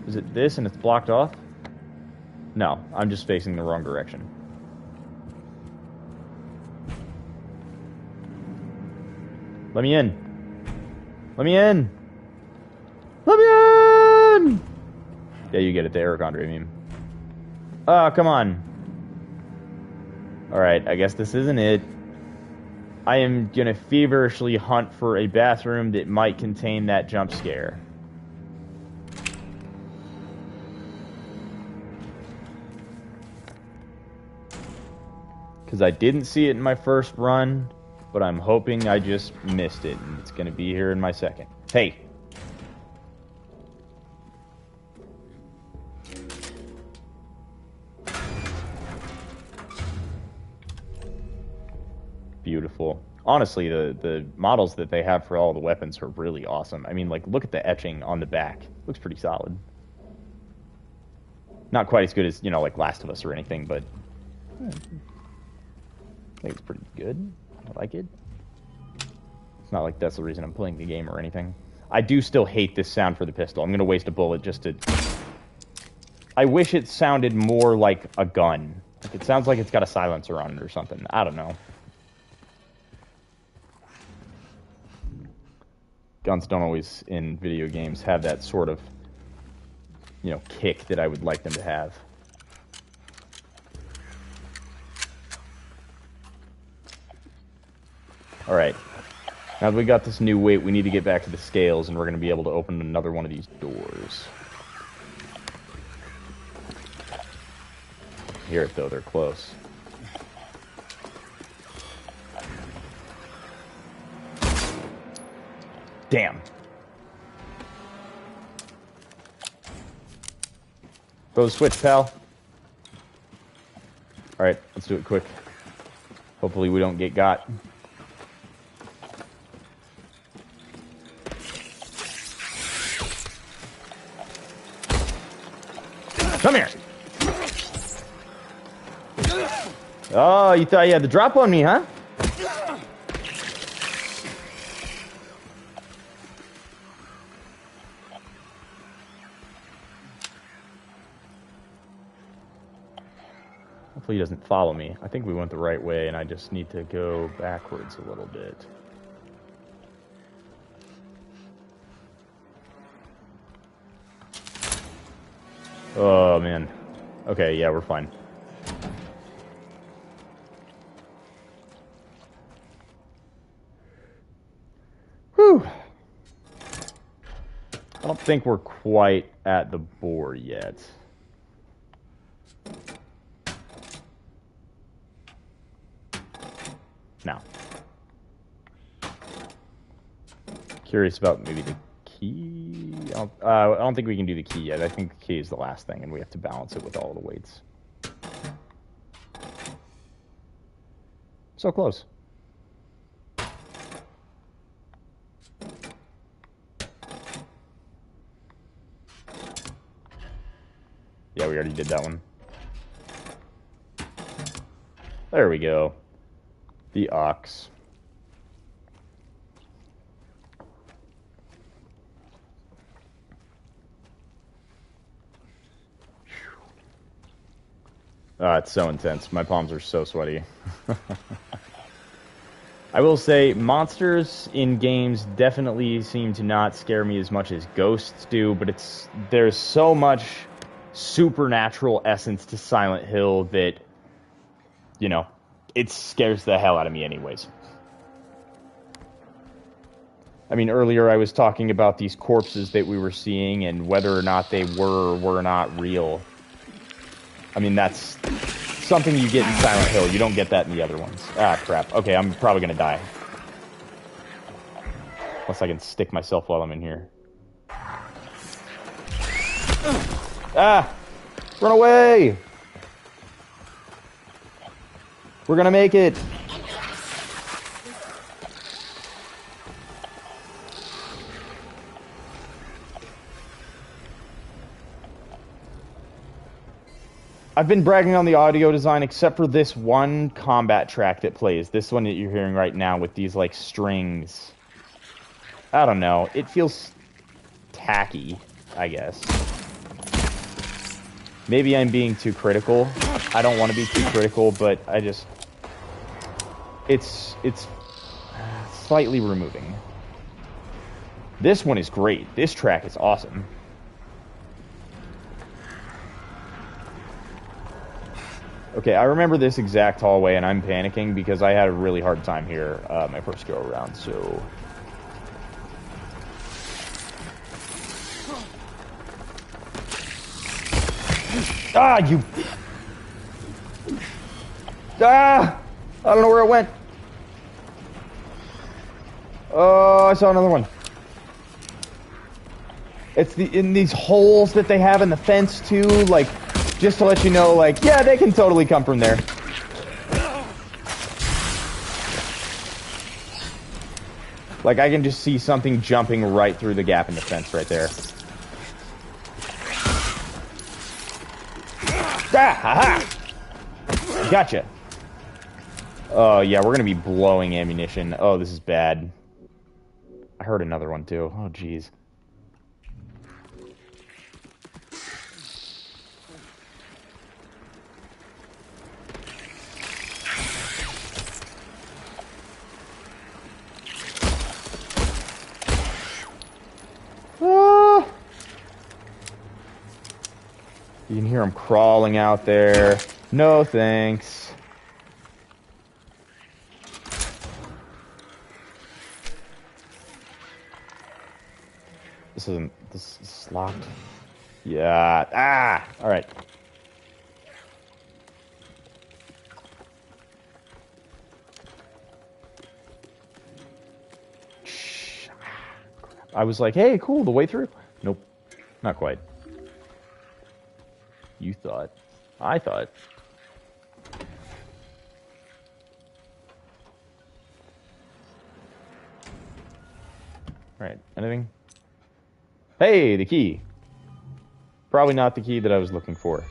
Is it this and it's blocked off? No, I'm just facing the wrong direction. Let me in. Let me in! Let me in! Yeah, you get it, the Eric Andre meme. Oh, come on. Alright, I guess this isn't it. I am gonna feverishly hunt for a bathroom that might contain that jump scare. Because I didn't see it in my first run, but I'm hoping I just missed it, and it's gonna be here in my second. Hey! Beautiful. Honestly, the models that they have for all the weapons are really awesome. I mean, like, look at the etching on the back. Looks pretty solid. Not quite as good as, you know, like Last of Us or anything, but I think it's pretty good. I like it. It's not like that's the reason I'm playing the game or anything. I do still hate this sound for the pistol. I'm going to waste a bullet just to... I wish it sounded more like a gun. Like, it sounds like it's got a silencer on it or something. I don't know. Guns don't always, in video games, have that sort of, you know, kick that I would like them to have. Alright. Now that we got this new weight, we need to get back to the scales, and we're going to be able to open another one of these doors. Hear it, though. They're close. Damn. Throw the switch, pal. Alright, let's do it quick. Hopefully we don't get got. Come here! Oh, you thought you had the drop on me, huh? Hopefully he doesn't follow me. I think we went the right way, and I just need to go backwards a little bit. Oh, man. Okay, yeah, we're fine. Whew. I don't think we're quite at the board yet. Now. Curious about maybe the key. I don't think we can do the key yet. I think the key is the last thing, and we have to balance it with all the weights. So close. Yeah, we already did that one. There we go. The ox. It's so intense. My palms are so sweaty. I will say, monsters in games definitely seem to not scare me as much as ghosts do, but there's so much supernatural essence to Silent Hill that, you know, it scares the hell out of me anyways. I mean, earlier I was talking about these corpses that we were seeing and whether or not they were or were not real. I mean, that's something you get in Silent Hill. You don't get that in the other ones. Ah, crap. Okay, I'm probably gonna die. Unless I can stick myself while I'm in here. Ah! Run away! We're gonna make it! I've been bragging on the audio design except for this one combat track that plays. This one that you're hearing right now with these, like, strings. I don't know. It feels tacky, I guess. Maybe I'm being too critical. I don't want to be too critical, but I just... It's slightly removing. This one is great. This track is awesome. Okay, I remember this exact hallway, and I'm panicking because I had a really hard time here my first go around, so... Ah, you... Ah! I don't know where it went. Oh, I saw another one. It's in these holes that they have in the fence, too, like... Just to let you know, like, yeah, they can totally come from there. Like, I can just see something jumping right through the gap in the fence right there. Ah! Haha! Gotcha. Oh, yeah, we're gonna be blowing ammunition. Oh, this is bad. I heard another one, too. Oh, jeez. You can hear them crawling out there. No thanks. This is locked. Yeah. Ah! Alright. I was like, hey, cool, the way through. Nope. Not quite. You thought. I thought. Alright, anything? Hey, the key. Probably not the key that I was looking for.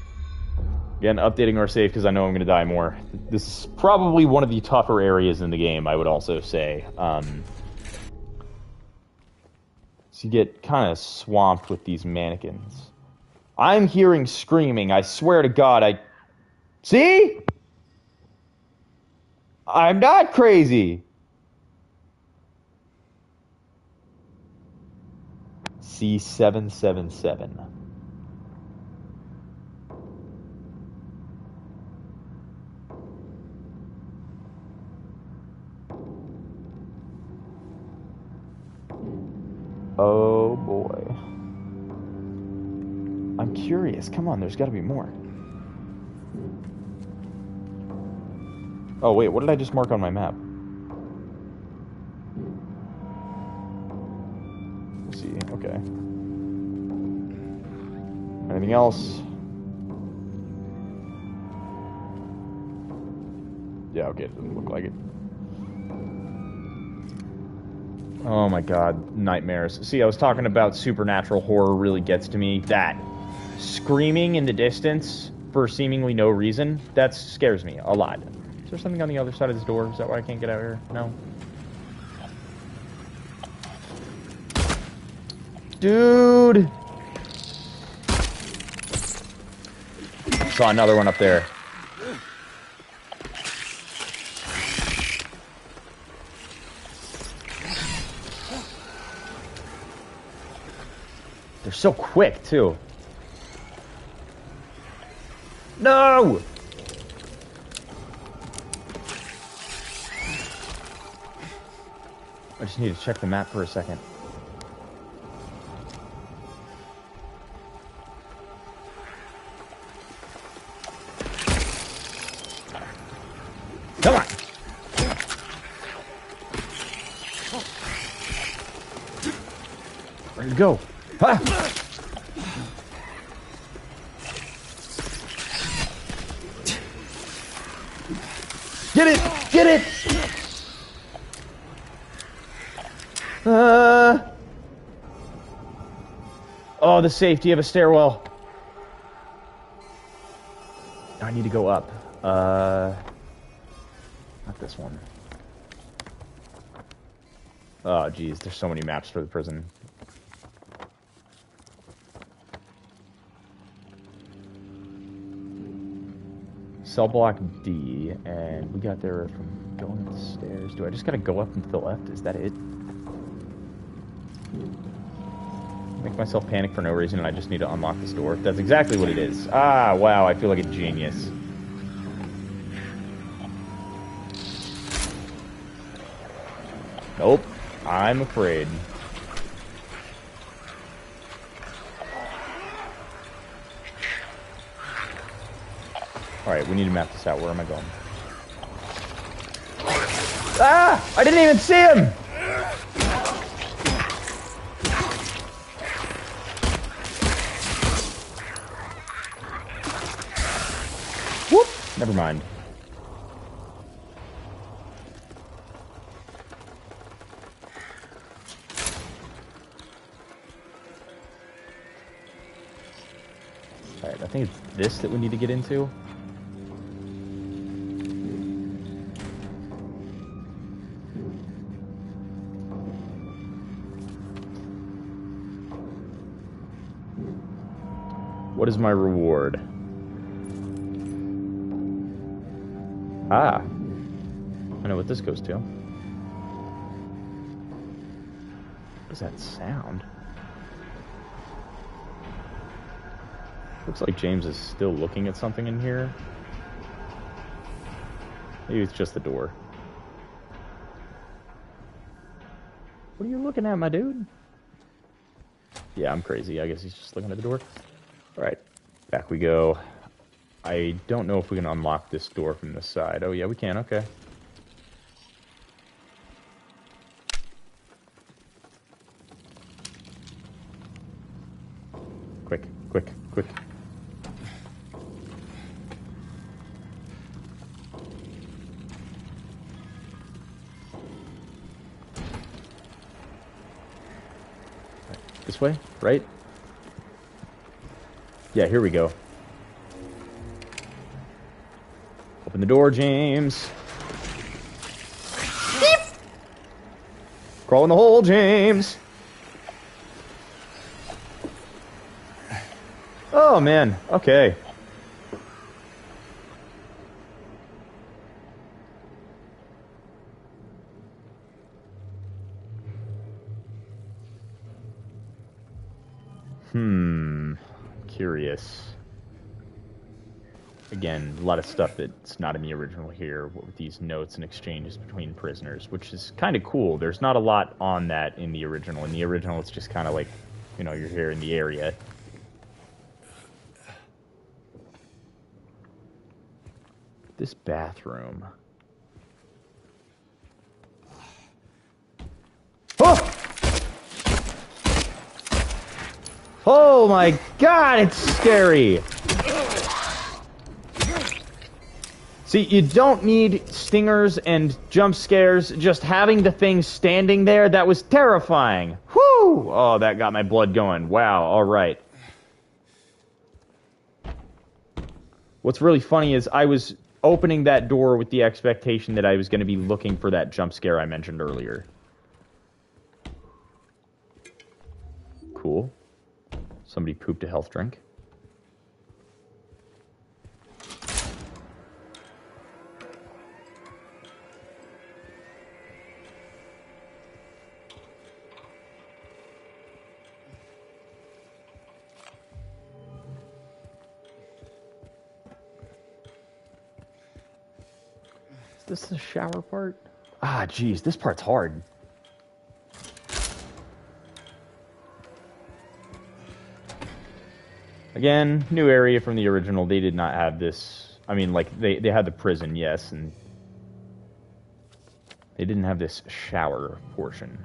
Again, updating our save because I know I'm going to die more. This is probably one of the tougher areas in the game, I would also say. So you get kind of swamped with these mannequins. I'm hearing screaming. I swear to God, I... See? I'm not crazy. C777. Oh boy. I'm curious. Come on, there's got to be more. Oh wait, what did I just mark on my map? Let's see. Okay. Anything else? Yeah, okay, it doesn't look like it. Oh my god, nightmares. See, I was talking about supernatural horror really gets to me. That screaming in the distance for seemingly no reason, that scares me a lot. Is there something on the other side of this door? Is that why I can't get out here? No? Dude! Saw another one up there. They're so quick, too. No! I just need to check the map for a second. Come on! Ready to go. Ah! Get it! Get it! Oh, the safety of a stairwell. I need to go up. Not this one. Oh, geez, there's so many maps for the prison. Cell block D, and we got there from going up the stairs. Do I just gotta go up and to the left? Is that it? Make myself panic for no reason, and I just need to unlock this door. That's exactly what it is. Ah, wow, I feel like a genius. Nope. I'm afraid. Alright, we need to map this out. Where am I going? Ah! I didn't even see him! Whoop! Never mind. Alright, I think it's this that we need to get into. What is my reward? Ah. I know what this goes to. What is that sound? Looks like James is still looking at something in here. Maybe it's just the door. What are you looking at, my dude? Yeah, I'm crazy. I guess he's just looking at the door. Alright, back we go. I don't know if we can unlock this door from this side. Oh yeah, we can, okay. Quick, quick, quick. This way, right? Yeah, here we go. Open the door, James. Beep. Crawl in the hole, James. Oh, man. Okay. Curious. Again, a lot of stuff that's not in the original here with these notes and exchanges between prisoners, which is kind of cool. There's not a lot on that in the original. In the original, it's just kind of like, you know, you're here in the area. This bathroom. Oh! Oh my god, it's scary! See, you don't need stingers and jump scares. Just having the thing standing there, that was terrifying. Whew! Oh, that got my blood going. Wow, alright. What's really funny is I was opening that door with the expectation that I was going to be looking for that jump scare I mentioned earlier. Cool. Somebody pooped a health drink. Is this the shower part? Ah, geez, this part's hard. Again, new area from the original. They did not have this. I mean, like, they had the prison, yes, and they didn't have this shower portion.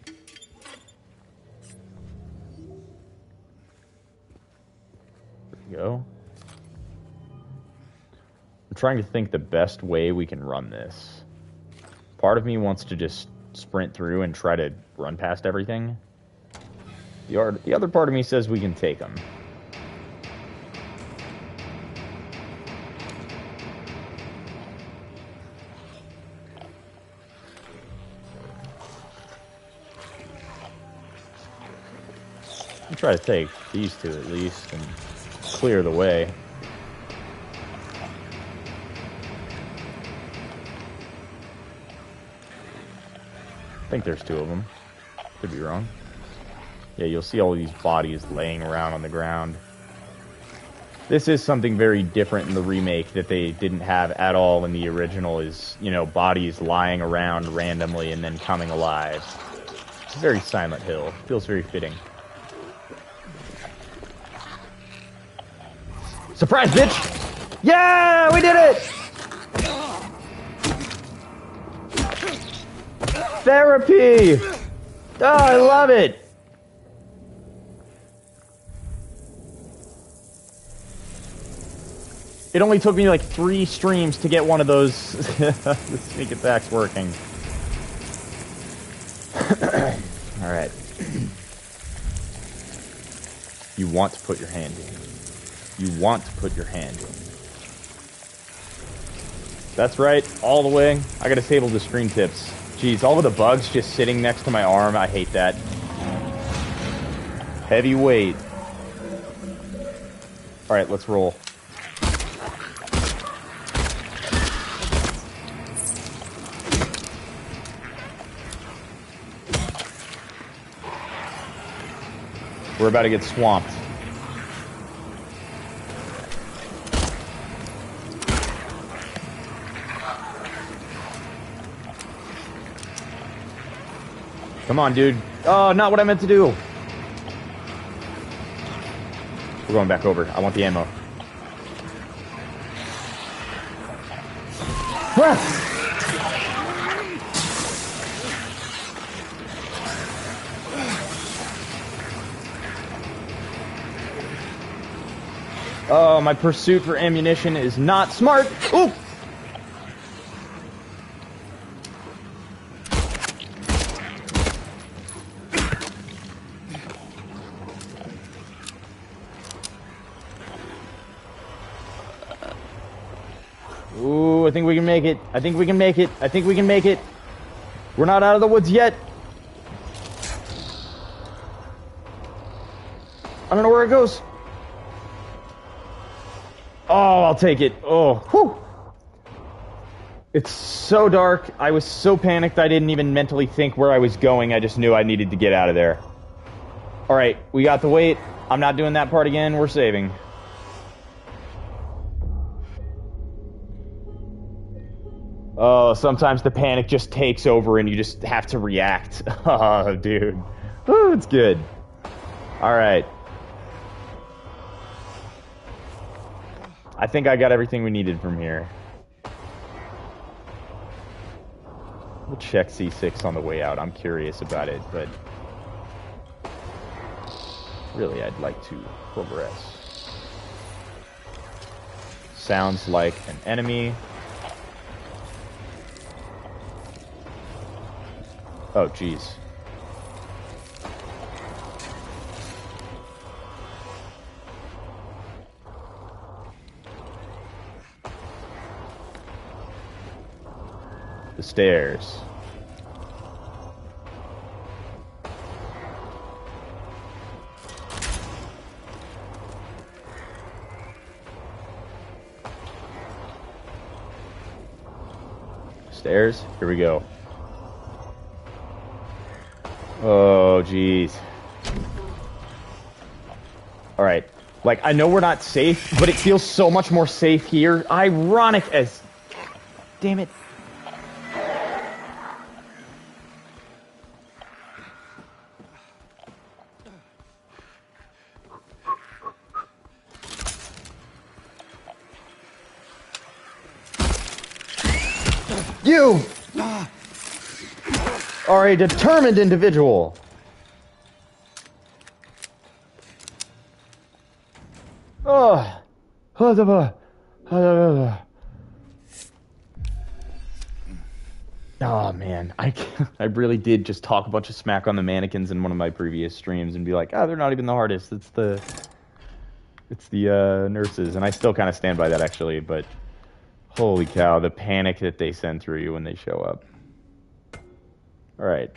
There we go. I'm trying to think the best way we can run this. Part of me wants to just sprint through and try to run past everything. The other part of me says we can take them. I'll try to take these two at least and clear the way. I think there's two of them. Could be wrong. Yeah, you'll see all these bodies laying around on the ground. This is something very different in the remake that they didn't have at all in the original is, you know, bodies lying around randomly and then coming alive. It's very Silent Hill. Feels very fitting. Surprise, bitch! Yeah, we did it! Therapy! Oh, I love it! It only took me like 3 streams to get one of those the sneak attacks working. Alright. You want to put your hand in. You want to put your hand in. That's right, all the way. I gotta disable the screen tips. Jeez, all of the bugs just sitting next to my arm, I hate that. Heavy weight. Alright, let's roll. We're about to get swamped. Come on, dude. Oh, not what I meant to do. We're going back over. I want the ammo. Ah! Oh, my pursuit for ammunition is not smart. Ooh! Ooh, I think we can make it. I think we can make it. I think we can make it. We're not out of the woods yet. I don't know where it goes. Oh, I'll take it. Oh, whew. It's so dark. I was so panicked I didn't even mentally think where I was going. I just knew I needed to get out of there. Alright, we got the weight. I'm not doing that part again. We're saving. Oh, sometimes the panic just takes over and you just have to react. Oh, dude. Oh, it's good. Alright. I think I got everything we needed from here. We'll check C6 on the way out. I'm curious about it, but really I'd like to progress. Sounds like an enemy. Oh, jeez. The stairs. Stairs. Here we go. Oh, jeez. All right. Like, I know we're not safe, but it feels so much more safe here. Ironic as... Damn it. You are a determined individual. Oh, man, I really did just talk a bunch of smack on the mannequins in one of my previous streams and be like, they're not even the hardest. It's the nurses, and I still kind of stand by that actually, but. Holy cow, the panic that they send through you when they show up. Alright.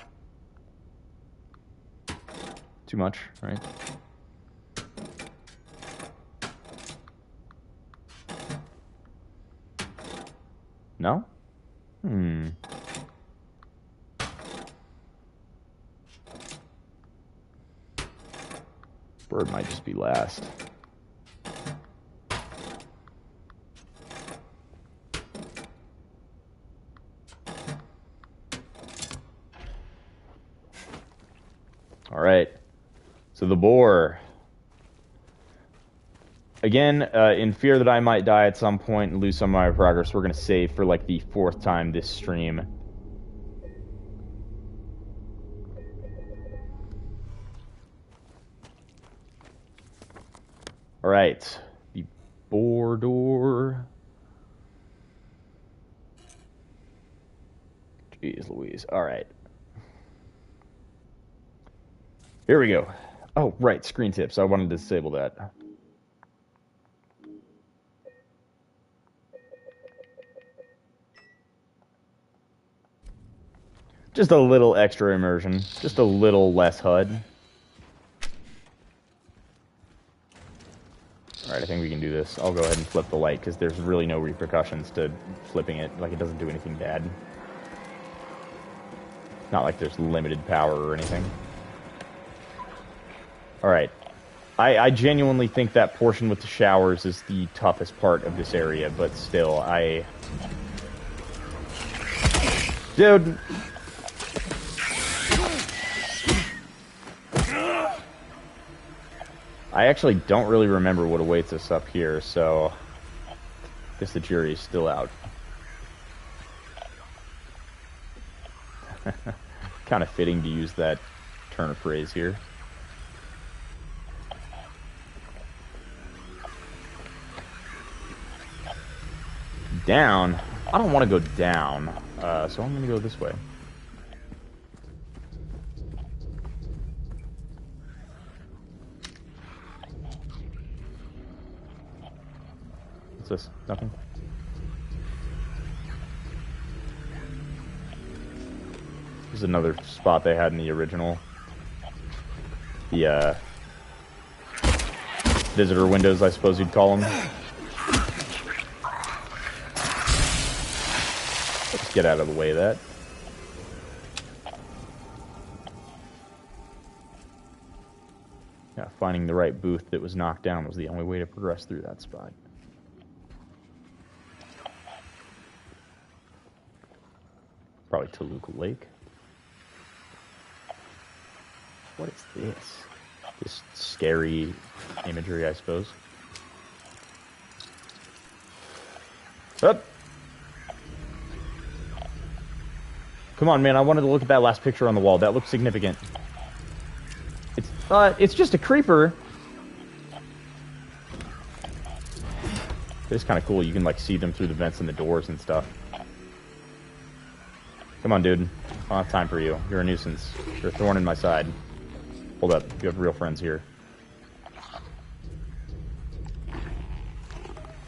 Too much, right? No? Bird might just be last. All right. So the boar. Again, in fear that I might die at some point and lose some of my progress, we're going to save for like the 4th time this stream. All right. The boar door. Jeez Louise. All right. Here we go. Oh, right. Screen tips. I wanted to disable that. Just a little extra immersion. Just a little less HUD. Alright, I think we can do this. I'll go ahead and flip the light, because there's really no repercussions to flipping it. Like, it doesn't do anything bad. Not like there's limited power or anything. Alright. I genuinely think that portion with the showers is the toughest part of this area, but still, Dude! I actually don't really remember what awaits us up here, so I guess the jury is still out. Kind of fitting to use that turn of phrase here. Down? I don't want to go down, so I'm going to go this way. What's this? Nothing? This is another spot they had in the original. The, visitor windows, I suppose you'd call them. Let's get out of the way of that. Yeah, finding the right booth that was knocked down was the only way to progress through that spot. Probably Toluca Lake. What is this? This scary imagery, I suppose. Up! Come on, man, I wanted to look at that last picture on the wall. That looks significant. It's just a creeper. It's kind of cool. You can, like, see them through the vents and the doors and stuff. Come on, dude. I don't have time for you. You're a nuisance. You're a thorn in my side. Hold up. You have real friends here.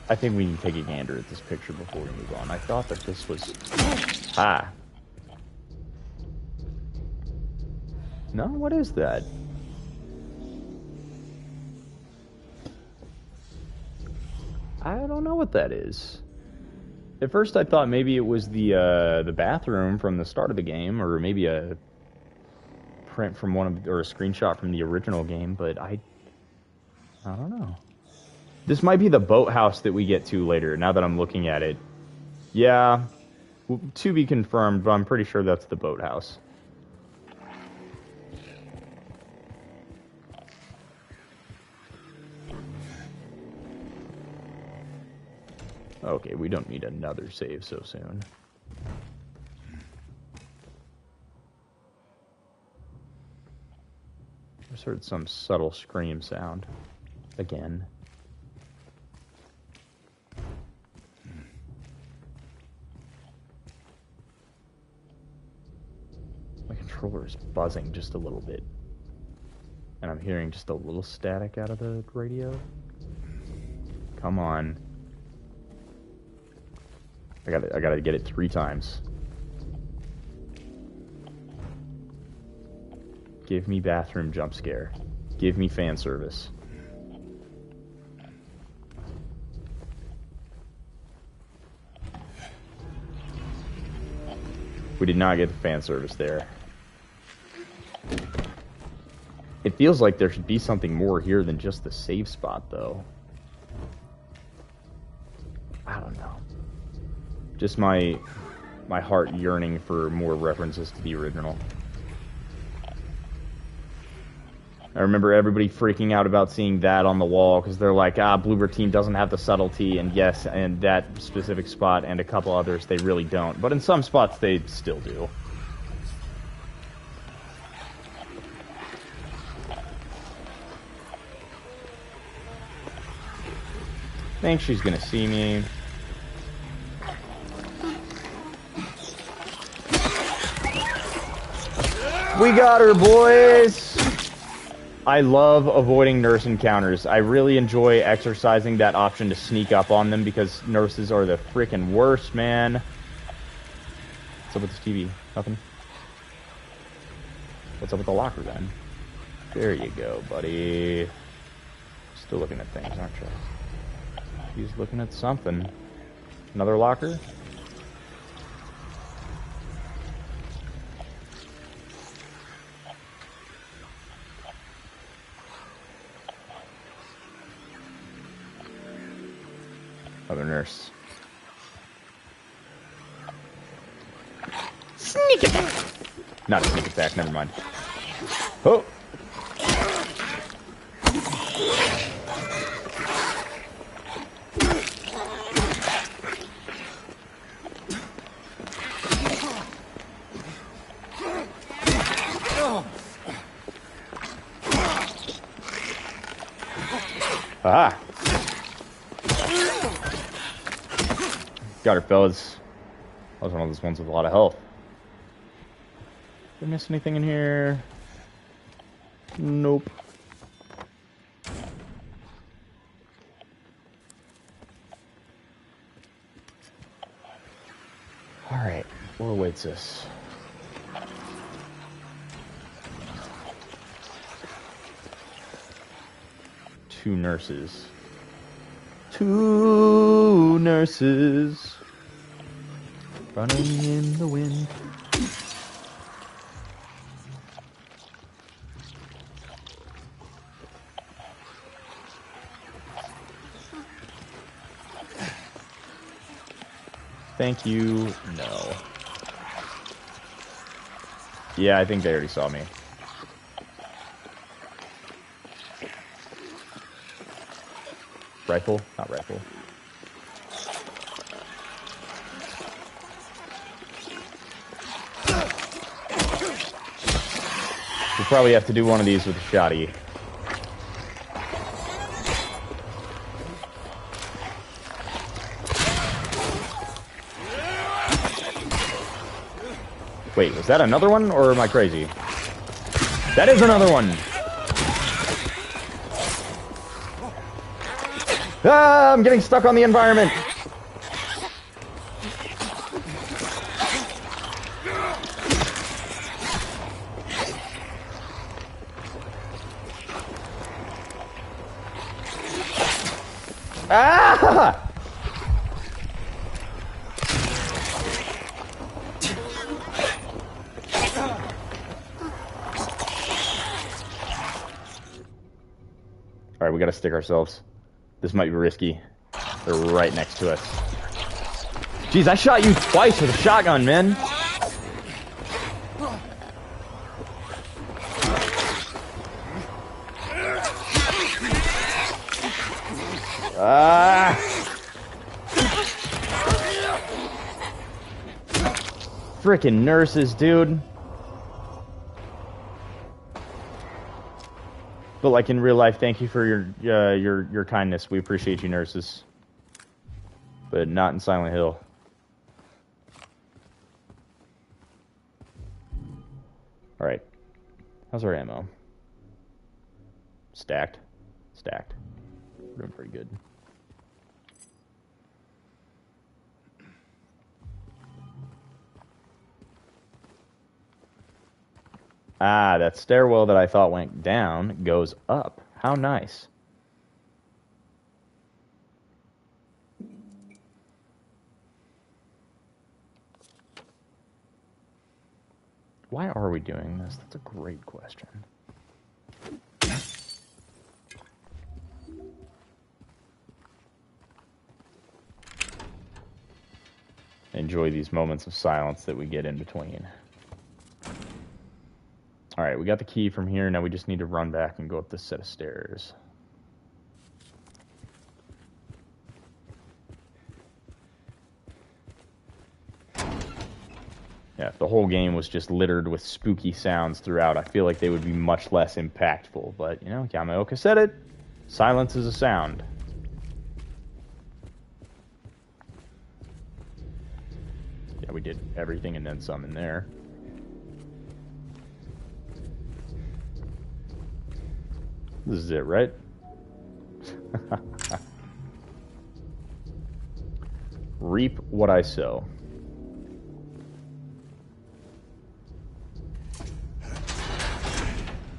I think we need to take a gander at this picture before we move on. I thought that this was... Ah. No? What is that? I don't know what that is. At first I thought maybe it was the bathroom from the start of the game, or maybe a print from or a screenshot from the original game, but I don't know. This might be the boathouse that we get to later, now that I'm looking at it. Yeah, to be confirmed, but I'm pretty sure that's the boathouse. Okay, we don't need another save so soon. Just heard some subtle scream sound. Again. My controller is buzzing just a little bit. And I'm hearing just a little static out of the radio. Come on. I gotta get it 3 times. Give me bathroom jump scare. Give me fan service. We did not get the fan service there. It feels like there should be something more here than just the save spot, though. I don't know. Just my heart yearning for more references to the original. I remember everybody freaking out about seeing that on the wall because they're like, Bloober Team doesn't have the subtlety, and yes, and that specific spot and a couple others, they really don't. But in some spots, they still do. I think she's gonna see me. We got her, boys! I love avoiding nurse encounters. I really enjoy exercising that option to sneak up on them because nurses are the freaking worst, man. What's up with this TV? Nothing? What's up with the locker then? There you go, buddy. Still looking at things, aren't you? He's looking at something. Another locker? Other nurse. Sneak attack! Not a sneak attack, never mind. Oh! Ah! Got her, fellas. That was one of those ones with a lot of health. Did I miss anything in here? Nope. Alright, what awaits us? Two nurses. Two nurses running in the wind. Thank you. No. Yeah, I think they already saw me. Rifle? Not rifle. We'll probably have to do one of these with a shotty. Wait, was that another one, or am I crazy? That is another one! Ah, I'm getting stuck on the environment! Ah! Alright, we gotta stick ourselves. This might be risky. They're right next to us. Jeez, I shot you twice with a shotgun, man! Ah! Frickin' nurses, dude. But like in real life, thank you for your kindness. We appreciate you, nurses. But not in Silent Hill. All right. How's our ammo? Stacked. Stacked. We're doing pretty good. Ah, that stairwell that I thought went down goes up. How nice. Why are we doing this? That's a great question. Enjoy these moments of silence that we get in between. Alright, we got the key from here. Now we just need to run back and go up this set of stairs. Yeah, if the whole game was just littered with spooky sounds throughout, I feel like they would be much less impactful. But, you know, Yamaoka said it. Silence is a sound. Yeah, we did everything and then some in there. This is it, right? Reap what I sow.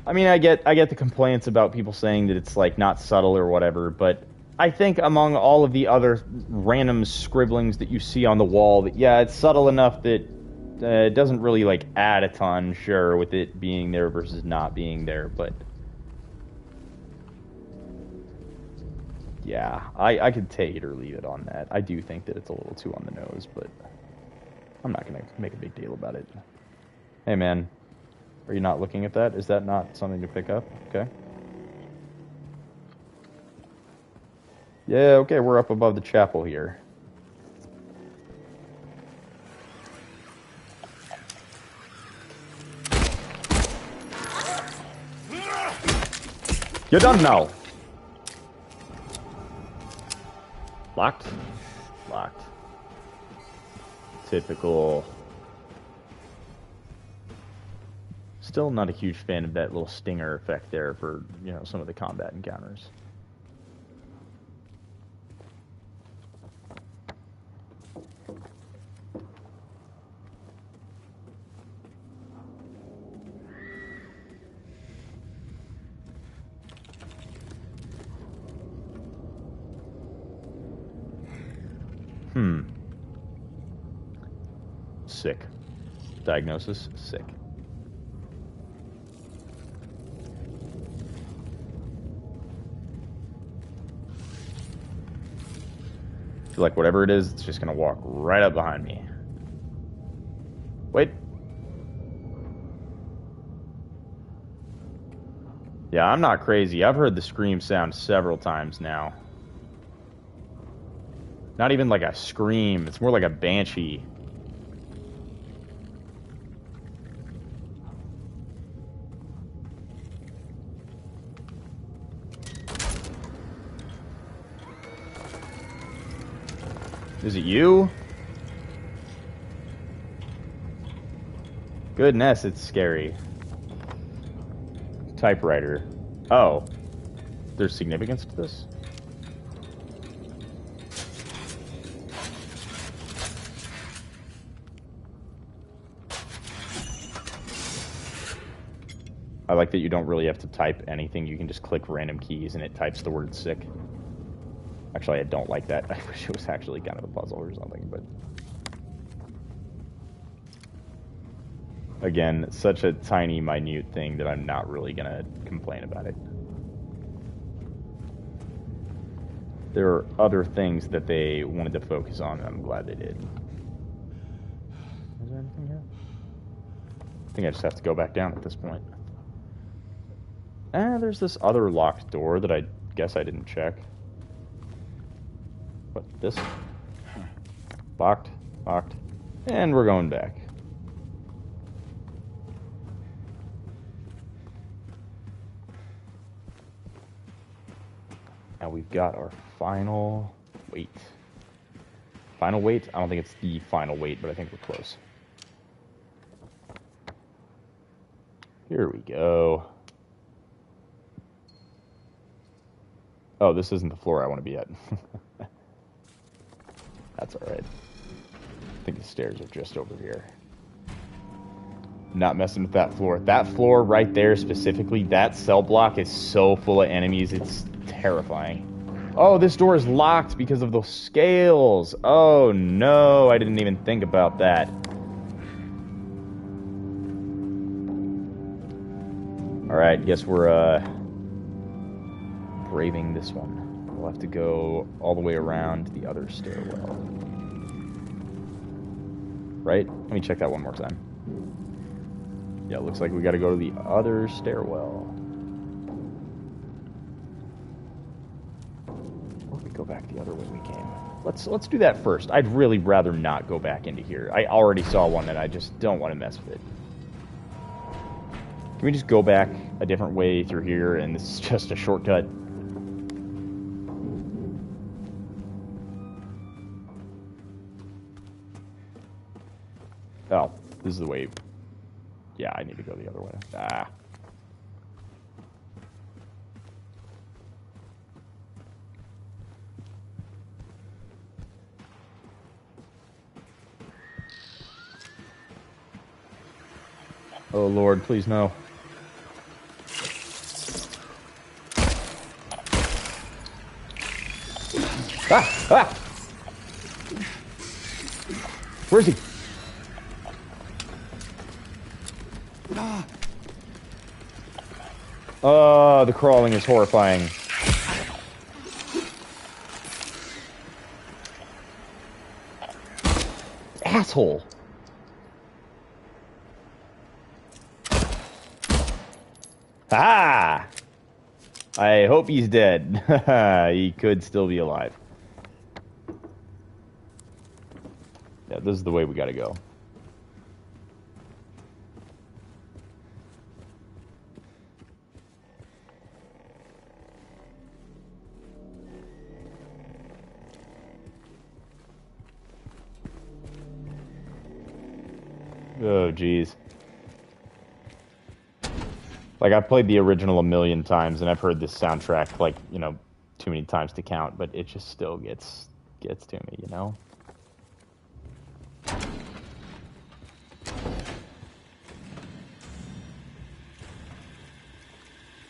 I mean, I get the complaints about people saying that it's like not subtle or whatever, but I think among all of the other random scribblings that you see on the wall, that yeah, it's subtle enough that it doesn't really like add a ton, sure, with it being there versus not being there, but yeah, I could take it or leave it on that. I do think that it's a little too on the nose, but I'm not gonna make a big deal about it. Hey man, are you not looking at that? Is that not something to pick up? Okay. Yeah, okay, we're up above the chapel here. You're done now. Locked? Locked. Typical. Still not a huge fan of that little stinger effect there for, you know, some of the combat encounters. Sick. Diagnosis, sick. I feel like whatever it is, it's just gonna walk right up behind me. Wait. Yeah, I'm not crazy. I've heard the scream sound several times now. Not even like a scream, it's more like a banshee. Is it you? Goodness, it's scary. Typewriter. Oh. There's significance to this? I like that you don't really have to type anything. You can just click random keys and it types the word sick. Actually, I don't like that. I wish it was actually kind of a puzzle or something, but... Again, such a tiny, minute thing that I'm not really gonna complain about it. There are other things that they wanted to focus on, and I'm glad they did. Is there anything here? I think I just have to go back down at this point. There's this other locked door that I guess I didn't check. What, this? Locked, locked, and we're going back. Now we've got our final weight. Final weight? I don't think it's the final weight, but I think we're close. Here we go. Oh, this isn't the floor I want to be at. That's alright. I think the stairs are just over here. Not messing with that floor. That floor right there specifically, that cell block is so full of enemies, it's terrifying. Oh, this door is locked because of those scales. Oh no, I didn't even think about that. Alright, guess we're braving this one. We'll have to go all the way around the other stairwell. Right? Let me check that one more time. Yeah, it looks like we got to go to the other stairwell. Or we go back the other way we came. Let's do that first. I'd really rather not go back into here. I already saw one and I just don't want to mess with it. Can we just go back a different way through here and this is just a shortcut? Oh, this is the way. Yeah, I need to go the other way. Ah. Oh Lord, please no. Ah! Ah! Where is he? Oh, the crawling is horrifying. Asshole. Ah! I hope he's dead. He could still be alive. Yeah, this is the way we gotta go. Oh, jeez. Like, I've played the original a million times, and I've heard this soundtrack, like, you know, too many times to count, but it just still gets to me, you know?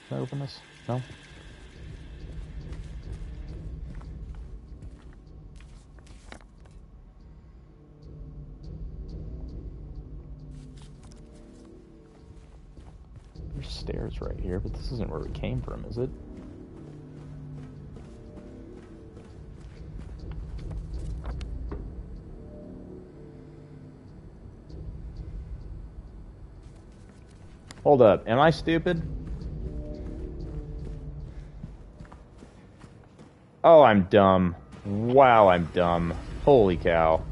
Can I open this? No? There's stairs right here, but this isn't where we came from, is it? Hold up, am I stupid? Oh, I'm dumb. Wow, I'm dumb. Holy cow.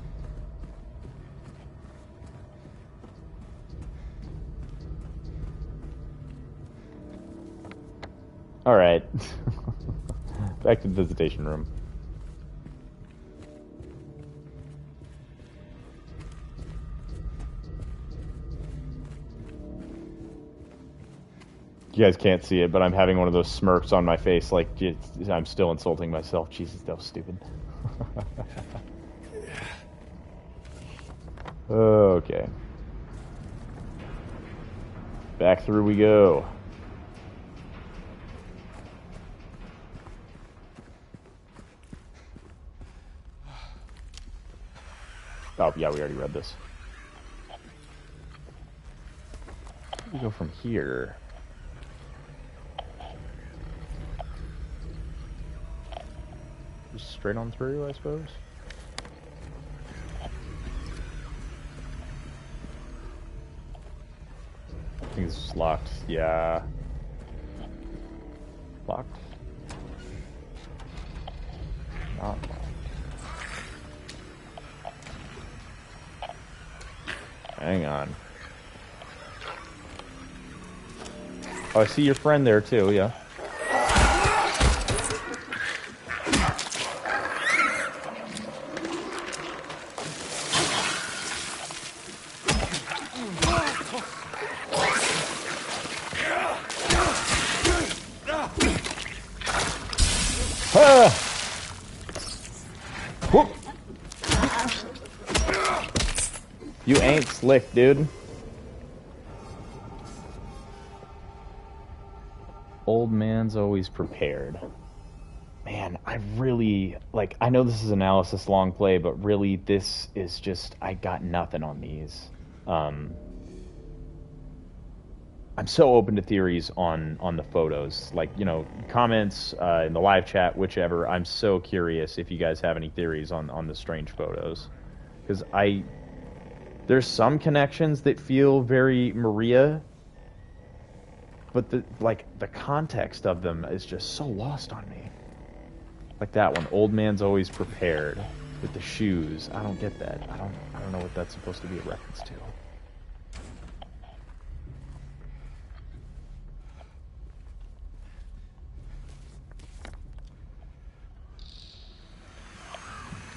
Alright. Back to the visitation room. You guys can't see it, but I'm having one of those smirks on my face, like I'm still insulting myself. Jesus, that was stupid. Okay. Back through we go. Oh, yeah, we already read this. We go from here. Just straight on through, I suppose. I think this is locked. Yeah. Locked? Not locked. Hang on. Oh, I see your friend there too, yeah. You ain't slick, dude. Old man's always prepared. Man, I really, like, I know this is analysis long play, but really this is just, I got nothing on these. I'm so open to theories on the photos, like, you know, comments in the live chat, whichever. I'm so curious if you guys have any theories on the strange photos, because there's some connections that feel very Maria, but the context of them is just so lost on me. Like that one, old man's always prepared with the shoes. I don't get that. I don't know what that's supposed to be a reference to.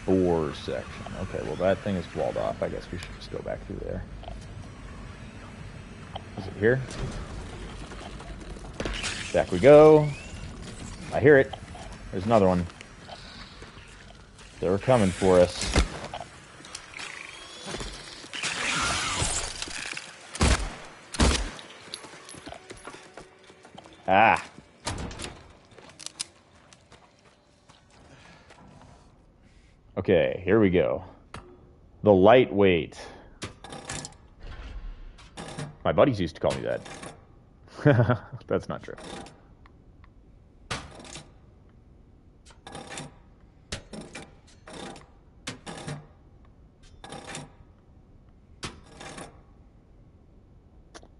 Door section. Okay, well that thing is walled off. I guess we should just go back through there. Is it here? Back we go. I hear it. There's another one. They're coming for us. Ah. Okay, here we go. The lightweight. My buddies used to call me that. That's not true.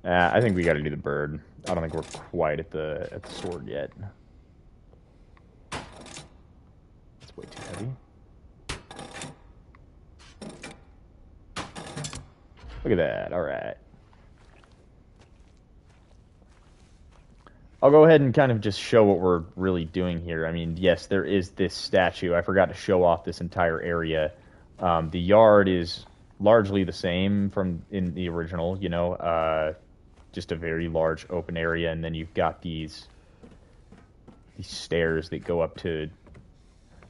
I think we got to do the bird. I don't think we're quite at the sword yet. It's way too heavy. Look at that. All right. I'll go ahead and kind of just show what we're really doing here. I mean, yes, there is this statue. I forgot to show off this entire area. The yard is largely the same from in the original, you know, just a very large open area, and then you've got these stairs that go up to,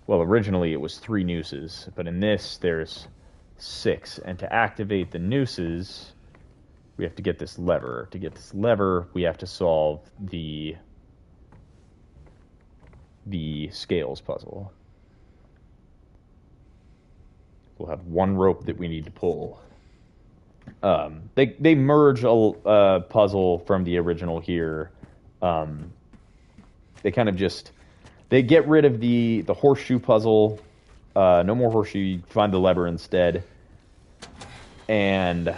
well, originally it was 3 nooses, but in this there's 6, and to activate the nooses, we have to get this lever. To get this lever, we have to solve the scales puzzle. We'll have 1 rope that we need to pull. They merge a puzzle from the original here. They kind of just, they get rid of the horseshoe puzzle. No more horseshoe. You find the lever instead. And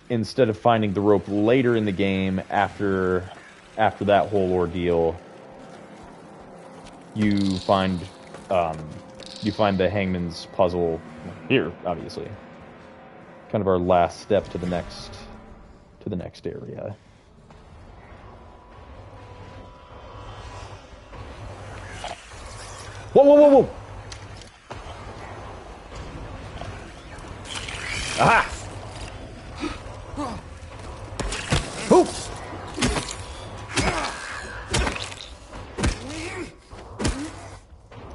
instead of finding the rope later in the game, after that whole ordeal, you find the hangman's puzzle here, obviously. Kind of our last step to the next area. Whoa, whoa, whoa, whoa! Aha! Hoop!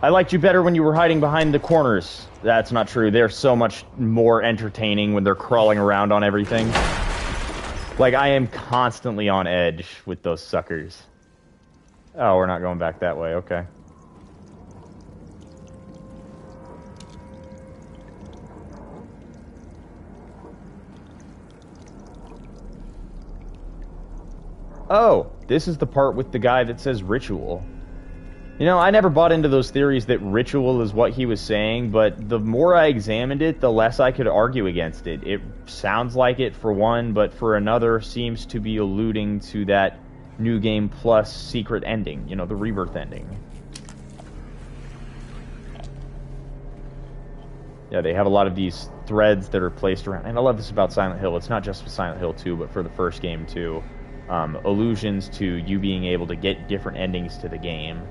I liked you better when you were hiding behind the corners. That's not true. They're so much more entertaining when they're crawling around on everything. Like, I am constantly on edge with those suckers. Oh, we're not going back that way. Okay. Oh, this is the part with the guy that says ritual. You know, I never bought into those theories that ritual is what he was saying, but the more I examined it, the less I could argue against it. It sounds like it for one, but for another seems to be alluding to that New Game Plus secret ending, you know, the rebirth ending. Yeah, they have a lot of these threads that are placed around, and I love this about Silent Hill. It's not just for Silent Hill 2, but for the first game too. Allusions to you being able to get different endings to the game.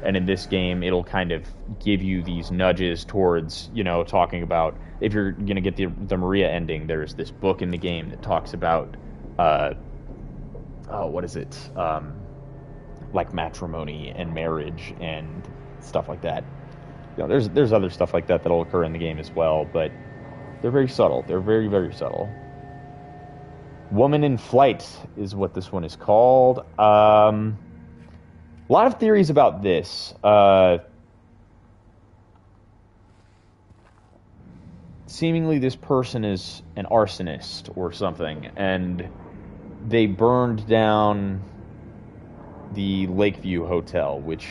And in this game, it'll kind of give you these nudges towards, you know, talking about, if you're going to get the Maria ending, there's this book in the game that talks about, what is it? Like matrimony and marriage and stuff like that. You know, there's other stuff like that that'll occur in the game as well, but they're very subtle. They're very, very subtle. Woman in Flight is what this one is called. A lot of theories about this. Seemingly this person is an arsonist or something, and they burned down the Lakeview Hotel, which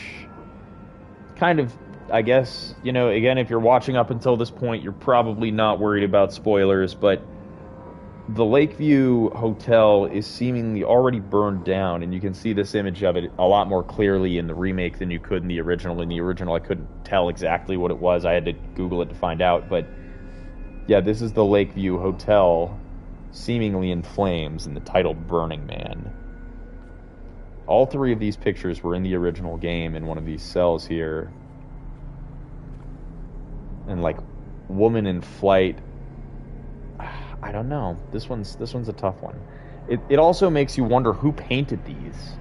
kind of, I guess, you know, again, if you're watching up until this point, you're probably not worried about spoilers, but the Lakeview Hotel is seemingly already burned down, and you can see this image of it a lot more clearly in the remake than you could in the original. In the original, I couldn't tell exactly what it was. I had to Google it to find out, but yeah, this is the Lakeview Hotel, seemingly in flames, and the title Burning Man. All three of these pictures were in the original game in one of these cells here. And like Woman in Flight, I don't know. This one's a tough one. It also makes you wonder who painted these.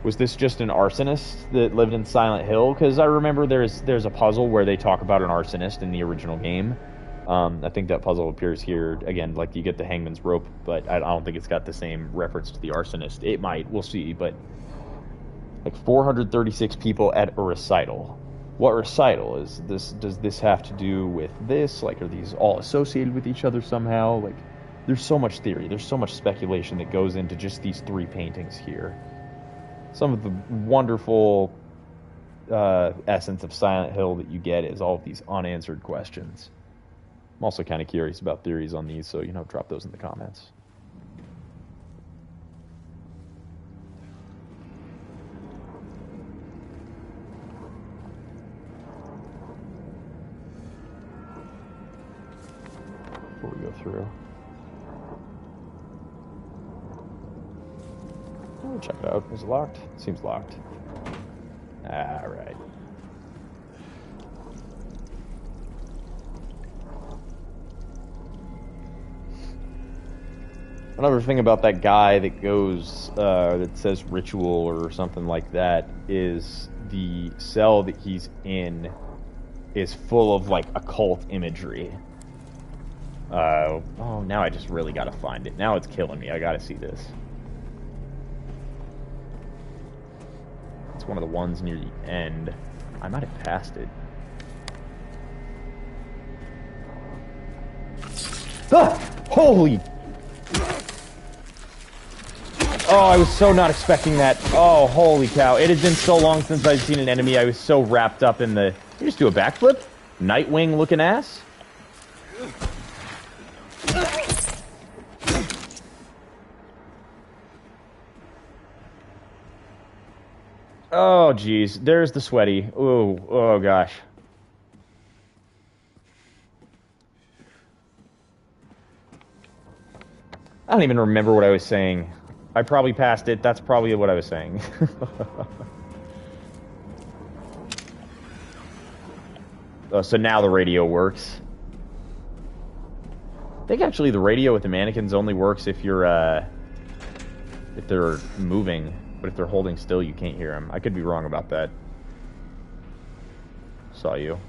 Was this just an arsonist that lived in Silent Hill? Because I remember there's a puzzle where they talk about an arsonist in the original game. I think that puzzle appears here again. Like you get the hangman's rope, but I don't think it's got the same reference to the arsonist. It might. We'll see. But like 436 people at a recital. What recital is this? Does this have to do with this? Like, are these all associated with each other somehow? Like, there's so much theory. There's so much speculation that goes into just these three paintings here. Some of the wonderful essence of Silent Hill that you get is all of these unanswered questions. I'm also kind of curious about theories on these, so, you know, drop those in the comments. Before we go through. Oh, check it out. Is it locked? Seems locked. Alright. Another thing about that guy that goes, that says ritual or something like that, is the cell that he's in is full of, like, occult imagery. Oh, now I just really gotta find it. Now it's killing me. I gotta see this. It's one of the ones near the end. I might have passed it. Ah! Holy... Oh, I was so not expecting that. Oh, holy cow. It had been so long since I've seen an enemy. I was so wrapped up in the... You just do a backflip? Nightwing looking ass? Oh, jeez. There's the sweaty. Ooh, oh, gosh. I don't even remember what I was saying. I probably passed it. That's probably what I was saying. Oh, so now the radio works. I think actually the radio with the mannequins only works if you're, if they're moving. But if they're holding still, you can't hear them. I could be wrong about that. Saw you.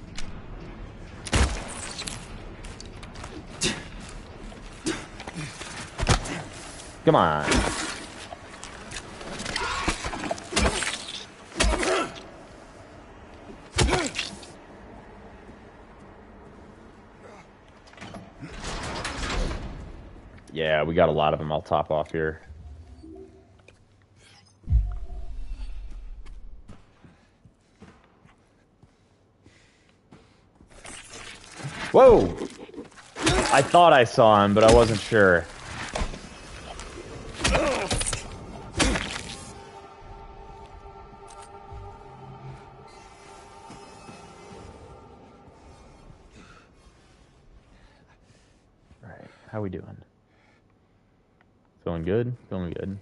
Come on. Yeah, we got a lot of them. I'll top off here. Whoa! I thought I saw him, but I wasn't sure. Alright, how we doing? Feeling good? Feeling good.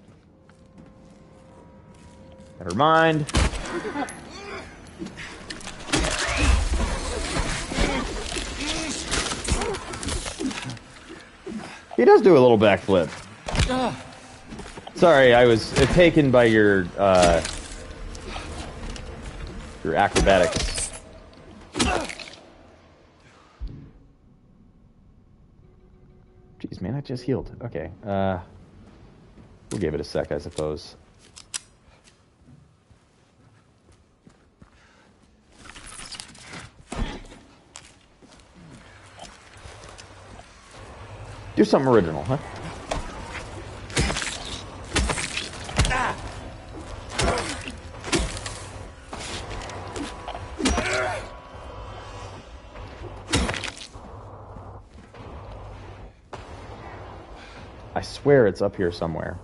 Never mind. He does do a little backflip. Sorry, I was taken by your acrobatics. Jeez, man, I just healed. Okay, we'll give it a sec, I suppose. Do something original, huh? swear it's up here somewhere.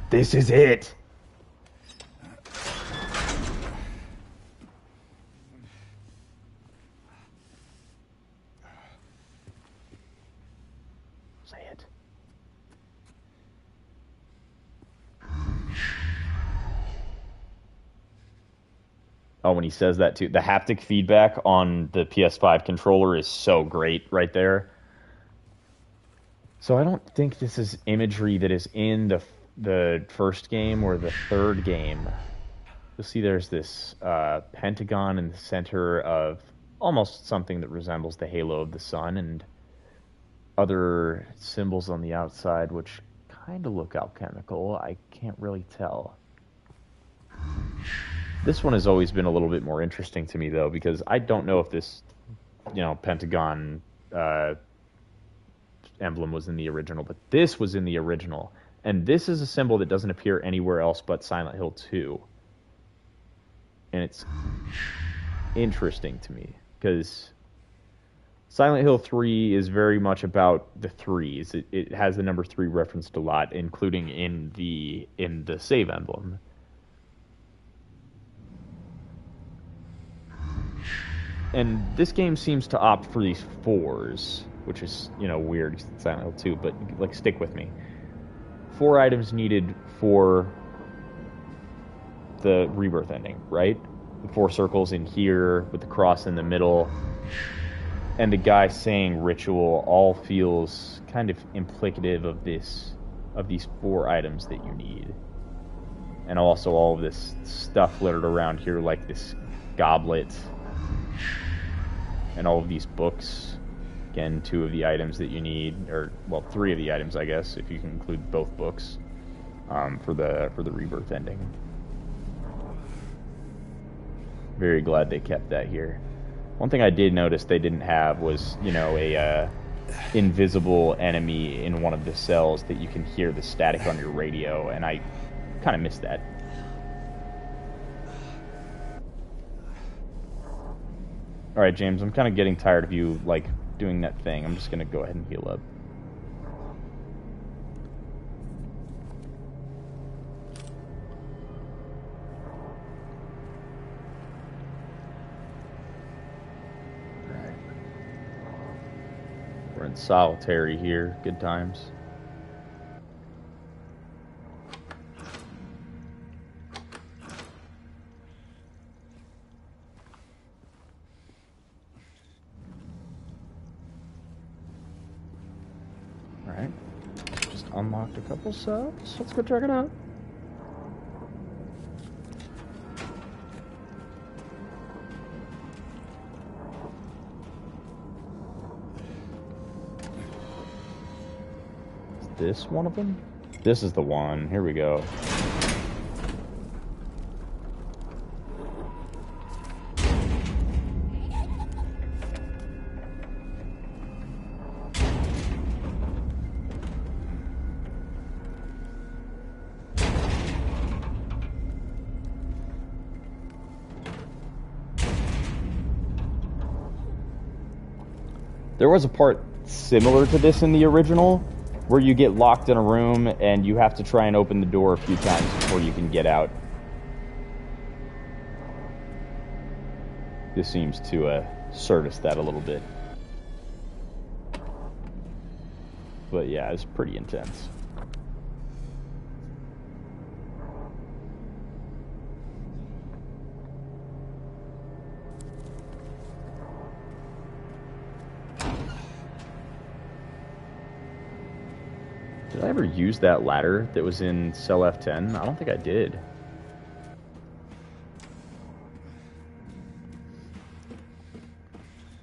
This is it! Say it. Oh, when he says that too. The haptic feedback on the PS5 controller is so great right there. So I don't think this is imagery that is in the first game or the third game. You'll see there's this pentagon in the center of almost something that resembles the halo of the sun, and other symbols on the outside which kind of look alchemical. I can't really tell. This one has always been a little bit more interesting to me, though, because I don't know if this, pentagon emblem was in the original, but this was in the original. And this is a symbol that doesn't appear anywhere else but Silent Hill 2. And it's interesting to me, because Silent Hill 3 is very much about the threes. It has the number 3 referenced a lot, including in the save emblem. And this game seems to opt for these 4s, which is, weird, because it's Silent Hill 2, but, stick with me. 4 items needed for the rebirth ending, right? The 4 circles in here, with the cross in the middle, and the guy saying ritual all feels kind of implicative of these 4 items that you need. And also all of this stuff littered around here, like this goblet, and all of these books. Again, 2 of the items that you need, or 3 of the items, I guess, if you can include both books, for the rebirth ending. Very glad they kept that here. One thing I did notice they didn't have was, a invisible enemy in one of the cells that you can hear the static on your radio, and I kind of missed that. Alright, James, I'm kind of getting tired of you, doing that thing. I'm just going to go ahead and heal up. Alright. We're in solitary here. Good times. Unlocked a couple subs. Let's go check it out. Is this one of them? This is the one. Here we go. There was a part similar to this in the original, where you get locked in a room and you have to try and open the door a few times before you can get out. This seems to service that a little bit. But yeah, it's pretty intense. Did I ever use that ladder that was in cell F10? I don't think I did.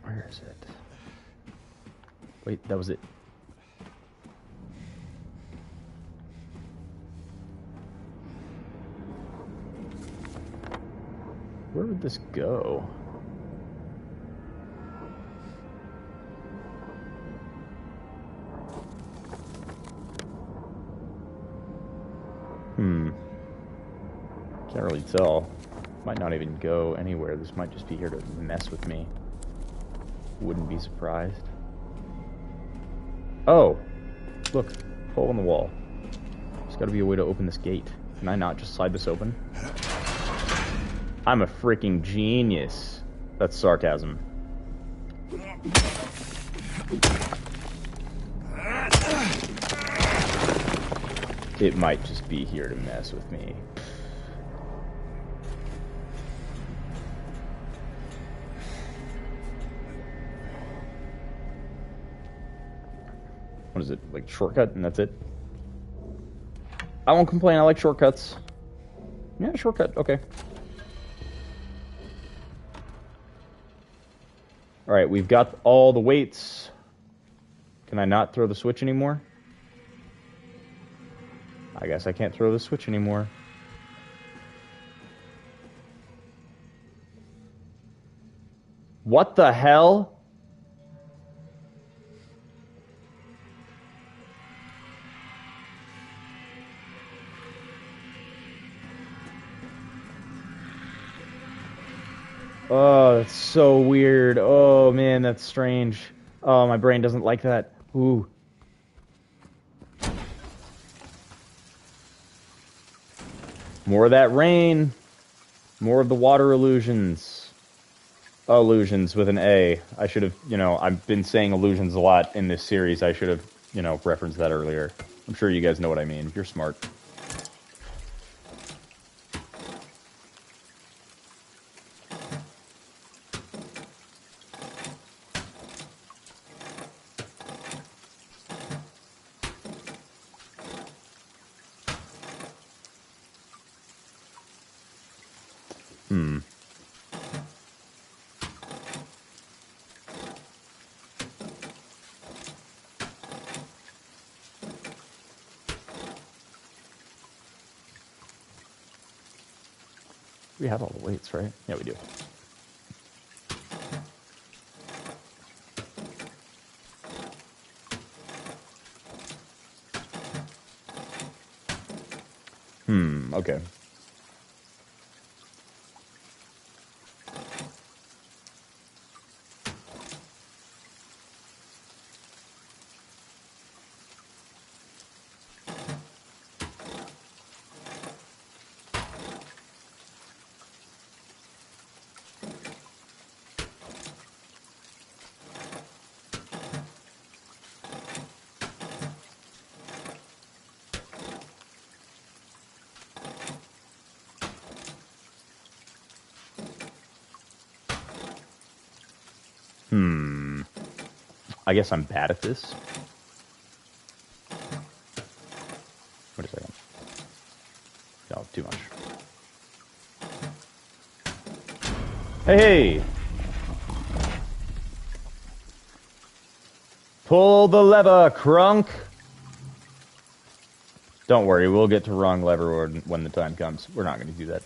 Where is it? Wait, that was it. Where would this go? Can't really tell. Might not even go anywhere. This might just be here to mess with me. Wouldn't be surprised. Oh! Look, hole in the wall. There's got to be a way to open this gate. Can I not just slide this open? I'm a freaking genius. That's sarcasm. It might just be here to mess with me. What is it? Like shortcut and that's it? I won't complain. I like shortcuts. Yeah, shortcut. Okay. Alright, we've got all the weights. Can I not throw the switch anymore? I guess I can't throw the switch anymore. What the hell? Oh, that's so weird. Oh, man, that's strange. Oh, my brain doesn't like that. Ooh. More of that rain. More of the water illusions. Illusions with an A. I should have, I've been saying illusions a lot in this series. I should have, referenced that earlier. I'm sure you guys know what I mean. You're smart. We have all the weights, right? Yeah, we do. Okay. I guess I'm bad at this. Wait a second. No, too much. Hey! Pull the lever, Crunk! Don't worry, we'll get to wrong lever when the time comes. We're not going to do that.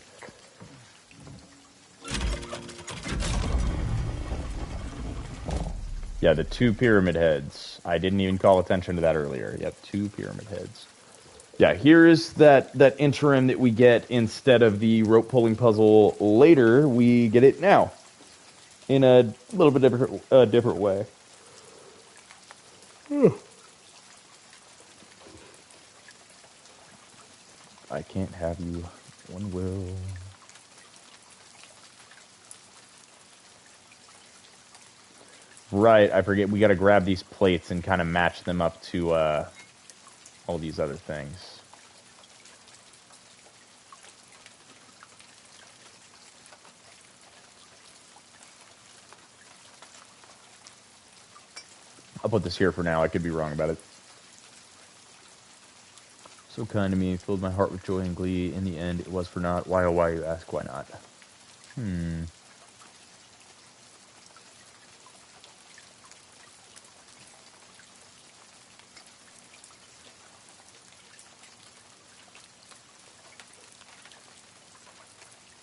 Yeah, the 2 pyramid heads. I didn't even call attention to that earlier. Yep, 2 pyramid heads. Yeah, here is that interim that we get instead of the rope pulling puzzle later. We get it now in a little bit different way. I can't have you. One will. Right, I forget. We got to grab these plates and kind of match them up to all these other things. I'll put this here for now. I could be wrong about it. So kind to me, filled my heart with joy and glee. In the end, it was for naught. Why, oh, why, you ask, why not?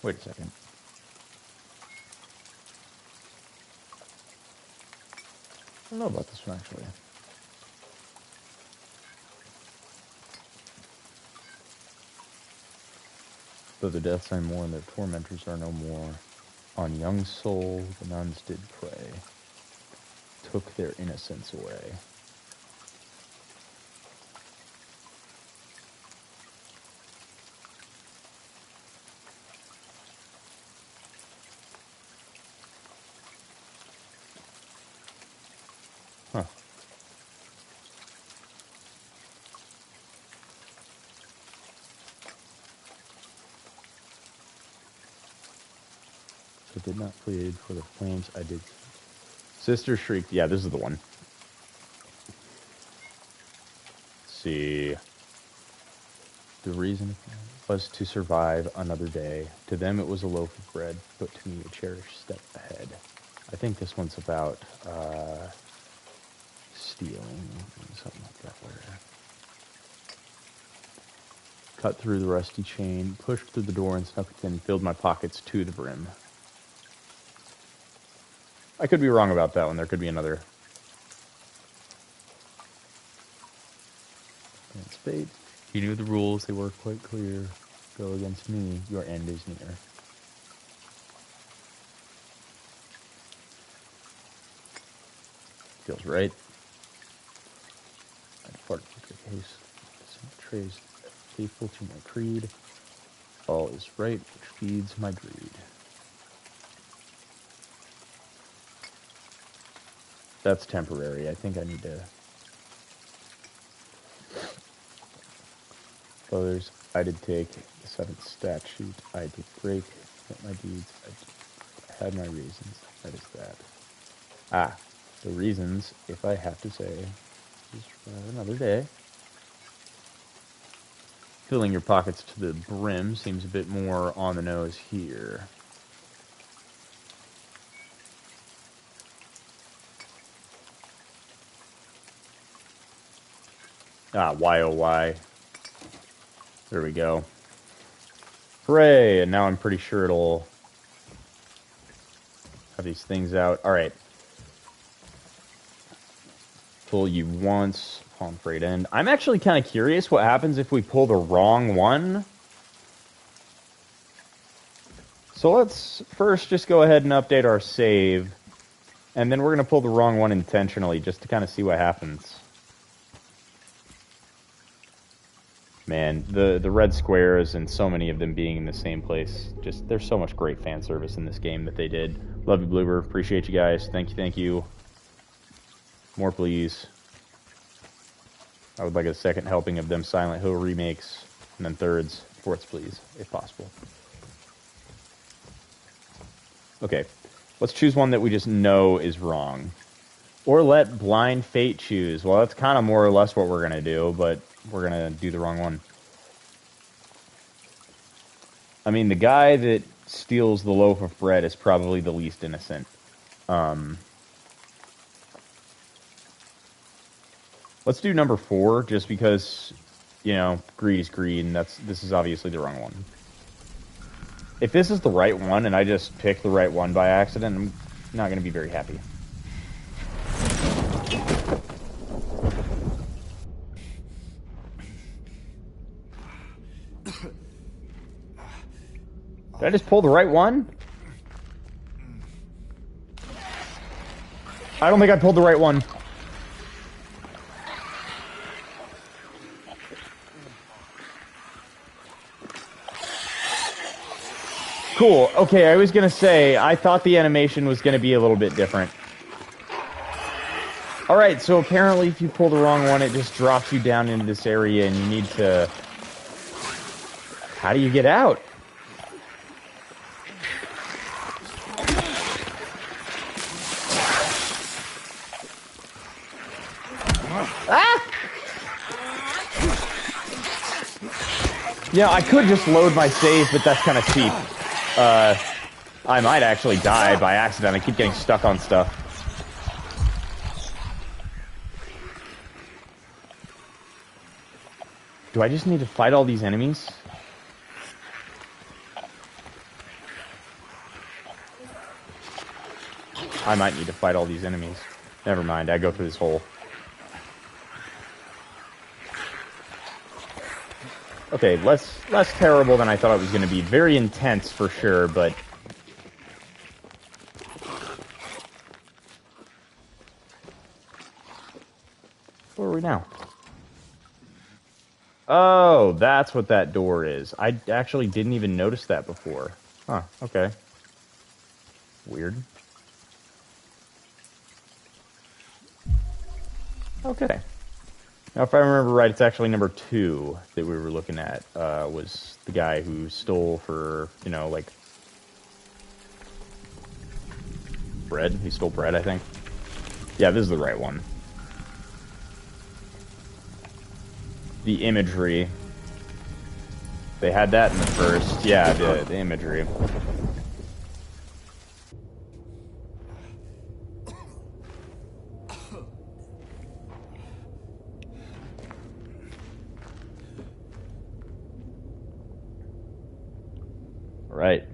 Wait a second. I don't know about this one, actually. Though the deaths I mourn, their tormentors are no more. On young soul the nuns did pray, took their innocence away. I did not plead for the flames. I did. Sister shrieked. Yeah, this is the one. Let's see. The reason was to survive another day. To them it was a loaf of bread, but to me a cherished step ahead. I think this one's about stealing, something like that. Where cut through the rusty chain, pushed through the door and snuck within, filled my pockets to the brim. I could be wrong about that one. There could be another. And spade. You knew the rules, they were quite clear. Go against me, your end is near. Feels right. I depart with your case. Trays faithful to my creed. All is right, which feeds my greed. That's temporary. I think I need to... Others, I did take the 7th stat sheet. I did break my deeds. I had my reasons. That is that. Ah, the reasons, if I have to say, is for another day. Filling your pockets to the brim seems a bit more on the nose here. Ah, why oh why. There we go. Hooray! And now I'm pretty sure it'll have these things out. Alright. Pull you once upon freight end. I'm actually kind of curious what happens if we pull the wrong one. So let's first just go ahead and update our save. And then we're going to pull the wrong one intentionally just to kind of see what happens. Man, the red squares and so many of them being in the same place. Just, there's so much great fan service in this game that they did. Love you, Bloober. Appreciate you guys. Thank you, thank you. More, please. I would like a second helping of them Silent Hill remakes. And then thirds, fourths, please, if possible. Okay, let's choose one that we just know is wrong. Or let blind fate choose. Well, that's kind of more or less what we're going to do, but we're going to do the wrong one. I mean, the guy that steals the loaf of bread is probably the least innocent. Let's do number 4, just because, you know, greed is greed, and this is obviously the wrong one. If this is the right one, and I just pick the right one by accident, I'm not going to be very happy. Did I just pull the right one? I don't think I pulled the right one. Cool. Okay, I was going to say, I thought the animation was going to be a little bit different. Alright, so apparently if you pull the wrong one, it just drops you down into this area and you need to... How do you get out? Ah! Yeah, I could just load my save, but that's kind of cheap. I might actually die by accident. I keep getting stuck on stuff. Do I just need to fight all these enemies? I might need to fight all these enemies. Never mind, I go through this hole. Okay, less terrible than I thought it was going to be. Very intense for sure, but... Where are we now? Oh, that's what that door is. I actually didn't even notice that before. Huh, okay. Weird. Okay. Now, if I remember right, it's actually number 2 that we were looking at, was the guy who stole for, you know, like, bread. He stole bread, I think. Yeah, this is the right one. The imagery. They had that in the first. Yeah, the imagery. Right.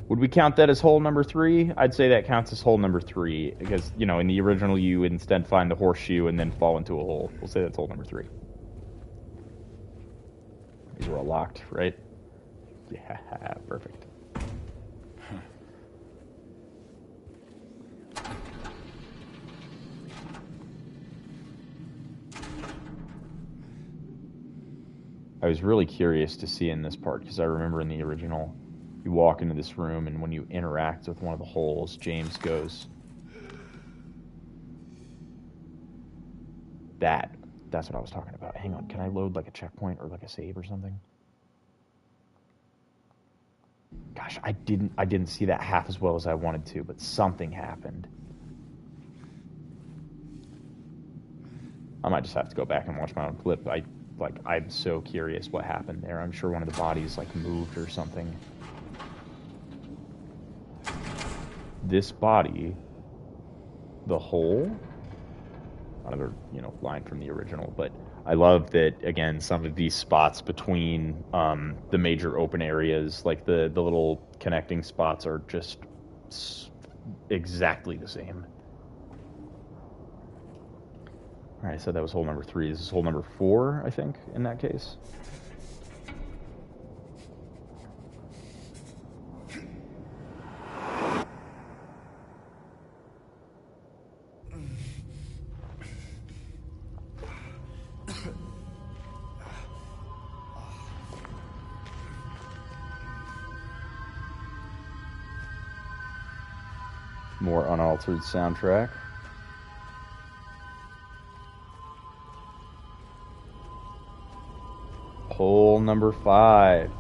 Would we count that as hole number 3? I'd say that counts as hole number 3 because, you know, in the original you would instead find the horseshoe and then fall into a hole. We'll say that's hole number 3. These were all locked, right? Yeah, perfect. I was really curious to see in this part because I remember in the original, you walk into this room and when you interact with one of the holes, James goes, that's what I was talking about. Hang on, can I load like a checkpoint or like a save or something? Gosh, I didn't see that half as well as I wanted to, but something happened. I might just have to go back and watch my own clip. I'm so curious what happened there. I'm sure one of the bodies like moved or something. This body, the hole, another, you know, line from the original, but I love that, again, some of these spots between the major open areas, like the little connecting spots, are just exactly the same. All right, so that was hole number 3. This is hole number 4, I think, in that case. More unaltered soundtrack. Hole number 5.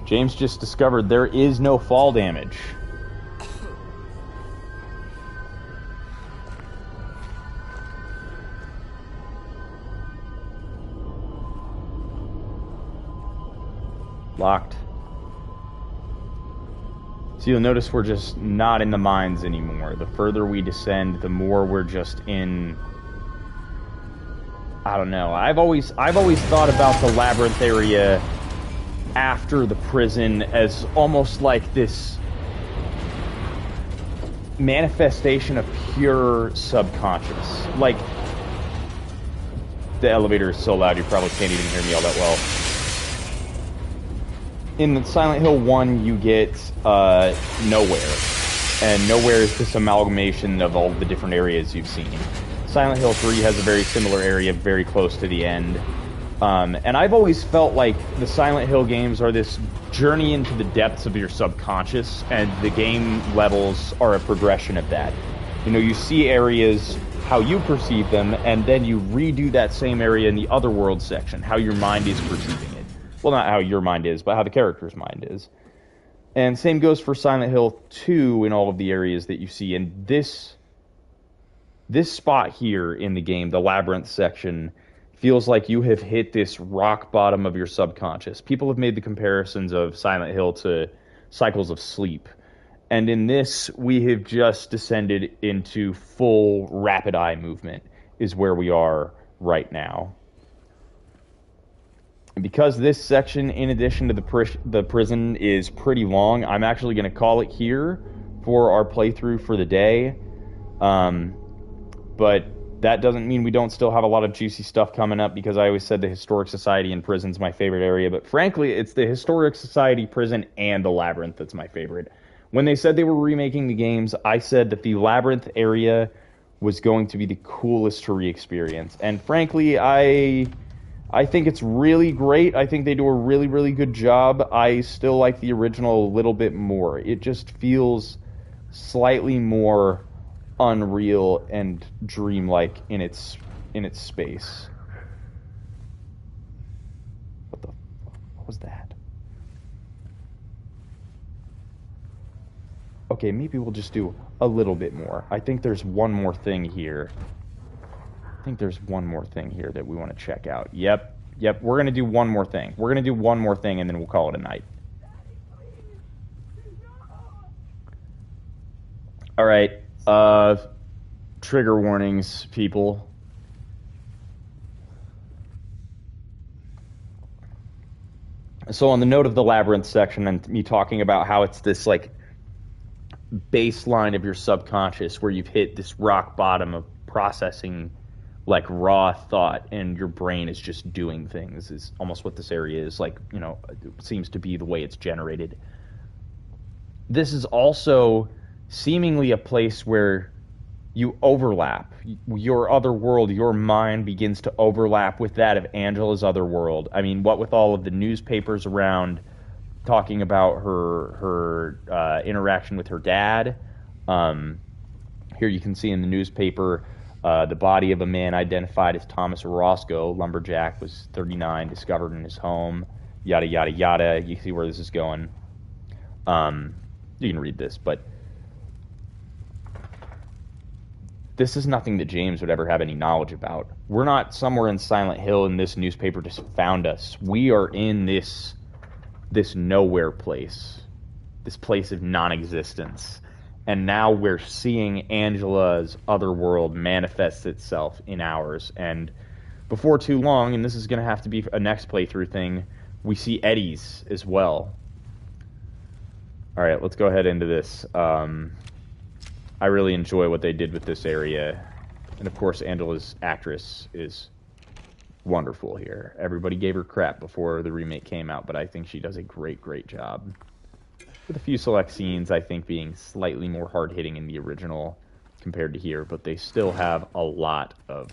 James just discovered there is no fall damage. Locked. So you'll notice we're just not in the mines anymore. The further we descend, the more we're just in... I don't know. I've always thought about the labyrinth area after the prison as almost like this manifestation of pure subconscious. Like, the elevator is so loud you probably can't even hear me all that well. In Silent Hill 1, you get Nowhere. And Nowhere is this amalgamation of all the different areas you've seen. Silent Hill 3 has a very similar area very close to the end. And I've always felt like the Silent Hill games are this journey into the depths of your subconscious, and the game levels are a progression of that. You know, you see areas how you perceive them, and then you redo that same area in the other world section, how your mind is perceiving it. Well, not how your mind is, but how the character's mind is. And same goes for Silent Hill 2 in all of the areas that you see. And this spot here in the game, the labyrinth section, feels like you have hit this rock bottom of your subconscious. People have made the comparisons of Silent Hill to Cycles of Sleep. And in this, we have just descended into full rapid eye movement, is where we are right now. Because this section, in addition to the prison, is pretty long, I'm actually going to call it here for our playthrough for the day. But that doesn't mean we don't still have a lot of juicy stuff coming up, because I always said the Historic Society and prison's my favorite area. But frankly, it's the Historic Society, prison, and the Labyrinth that's my favorite. When they said they were remaking the games, I said that the Labyrinth area was going to be the coolest to re-experience. And frankly, I I think it's really great. I think they do a really, really good job. I still like the original a little bit more. It just feels slightly more unreal and dreamlike in its space. What was that? Okay, maybe we'll just do a little bit more. I think there's one more thing here. I think there's one more thing here that we want to check out. Yep, we're going to do one more thing. We're going to do one more thing, and then we'll call it a night. All right, trigger warnings, people. So on the note of the labyrinth section and me talking about how it's this, like, baseline of your subconscious where you've hit this rock bottom of processing, like, raw thought, and your brain is just doing things, is almost what this area is. Like, you know, it seems to be the way it's generated. This is also seemingly a place where you overlap. Your other world, your mind begins to overlap with that of Angela's other world. I mean, what with all of the newspapers around talking about her interaction with her dad. Here you can see in the newspaper the body of a man identified as Thomas Orozco, lumberjack, was 39, discovered in his home, yada, yada, yada. You see where this is going. You can read this, but this is nothing that James would ever have any knowledge about. We're not somewhere in Silent Hill and this newspaper just found us. We are in this nowhere place, this place of non-existence. And now we're seeing Angela's other world manifest itself in ours. And before too long, and this is going to have to be a next playthrough thing, we see Eddie's as well. All right, let's go ahead into this. I really enjoy what they did with this area. And of course, Angela's actress is wonderful here. Everybody gave her crap before the remake came out, but I think she does a great, great job. With a few select scenes, I think, being slightly more hard-hitting in the original compared to here, but they still have a lot of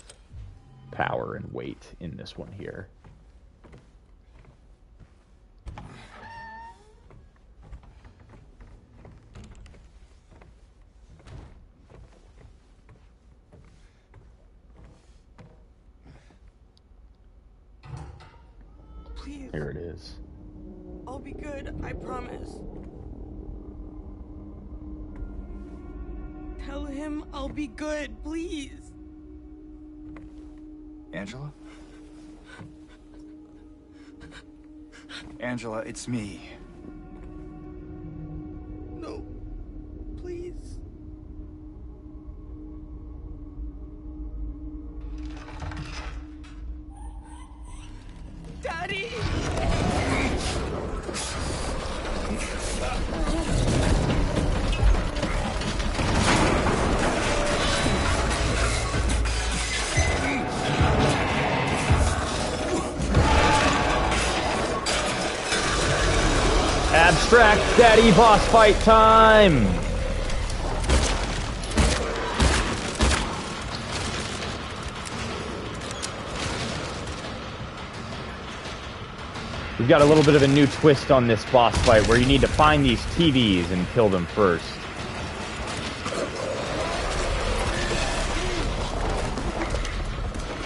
power and weight in this one here.
Please.
Here it is.
I'll be good, I promise. Tell him I'll be good, please.
Angela? Angela, it's me.
No, please. Daddy!
Abstract Daddy boss fight time! We've got a little bit of a new twist on this boss fight where you need to find these TVs and kill them first.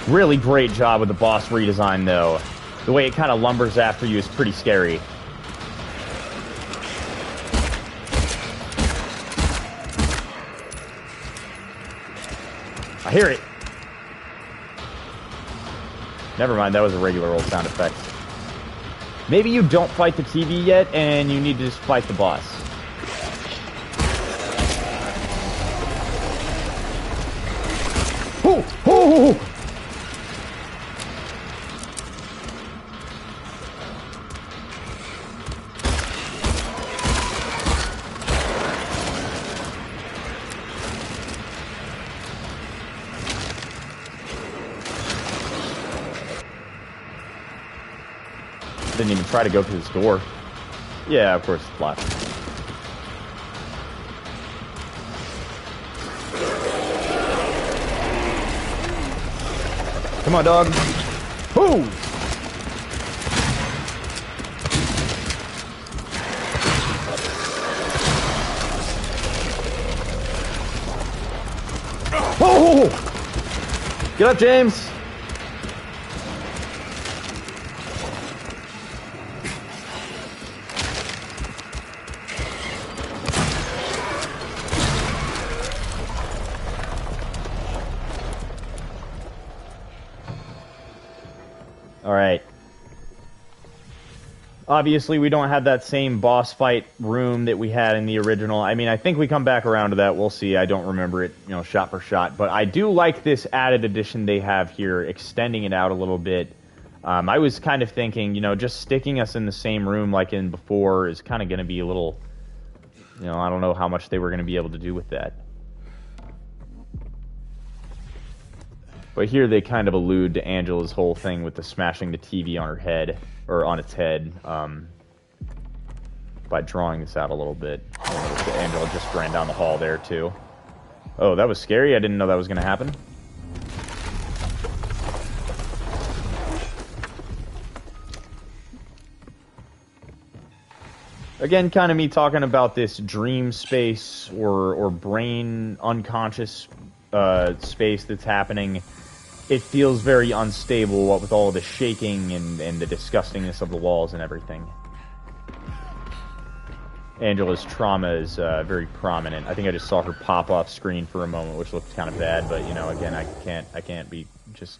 Really great job with the boss redesign, though. The way it kind of lumbers after you is pretty scary. I hear it. Never mind, that was a regular old sound effect. Maybe you don't fight the TV yet, and you need to just fight the boss. Ooh, ooh, ooh. Didn't even try to go through this door. Yeah, of course it's locked. Come on, dog. Ooh! Get up, James! Alright. Obviously, we don't have that same boss fight room that we had in the original. I mean, I think we come back around to that. We'll see. I don't remember it, you know, shot for shot. But I do like this added addition they have here, extending it out a little bit. I was kind of thinking, you know, just sticking us in the same room like in before is kind of going to be a little, you know, I don't know how much they were going to be able to do with that. But here they kind of allude to Angela's whole thing with the smashing the TV on her head, or on its head, by drawing this out a little bit. Angela just ran down the hall there, too. Oh, that was scary. I didn't know that was going to happen. Again, kind of me talking about this dream space or brain unconscious space that's happening. It feels very unstable, what with all the shaking and the disgustingness of the walls and everything. Angela's trauma is very prominent. I think I just saw her pop off screen for a moment, which looked kind of bad. But you know, again, I can't be just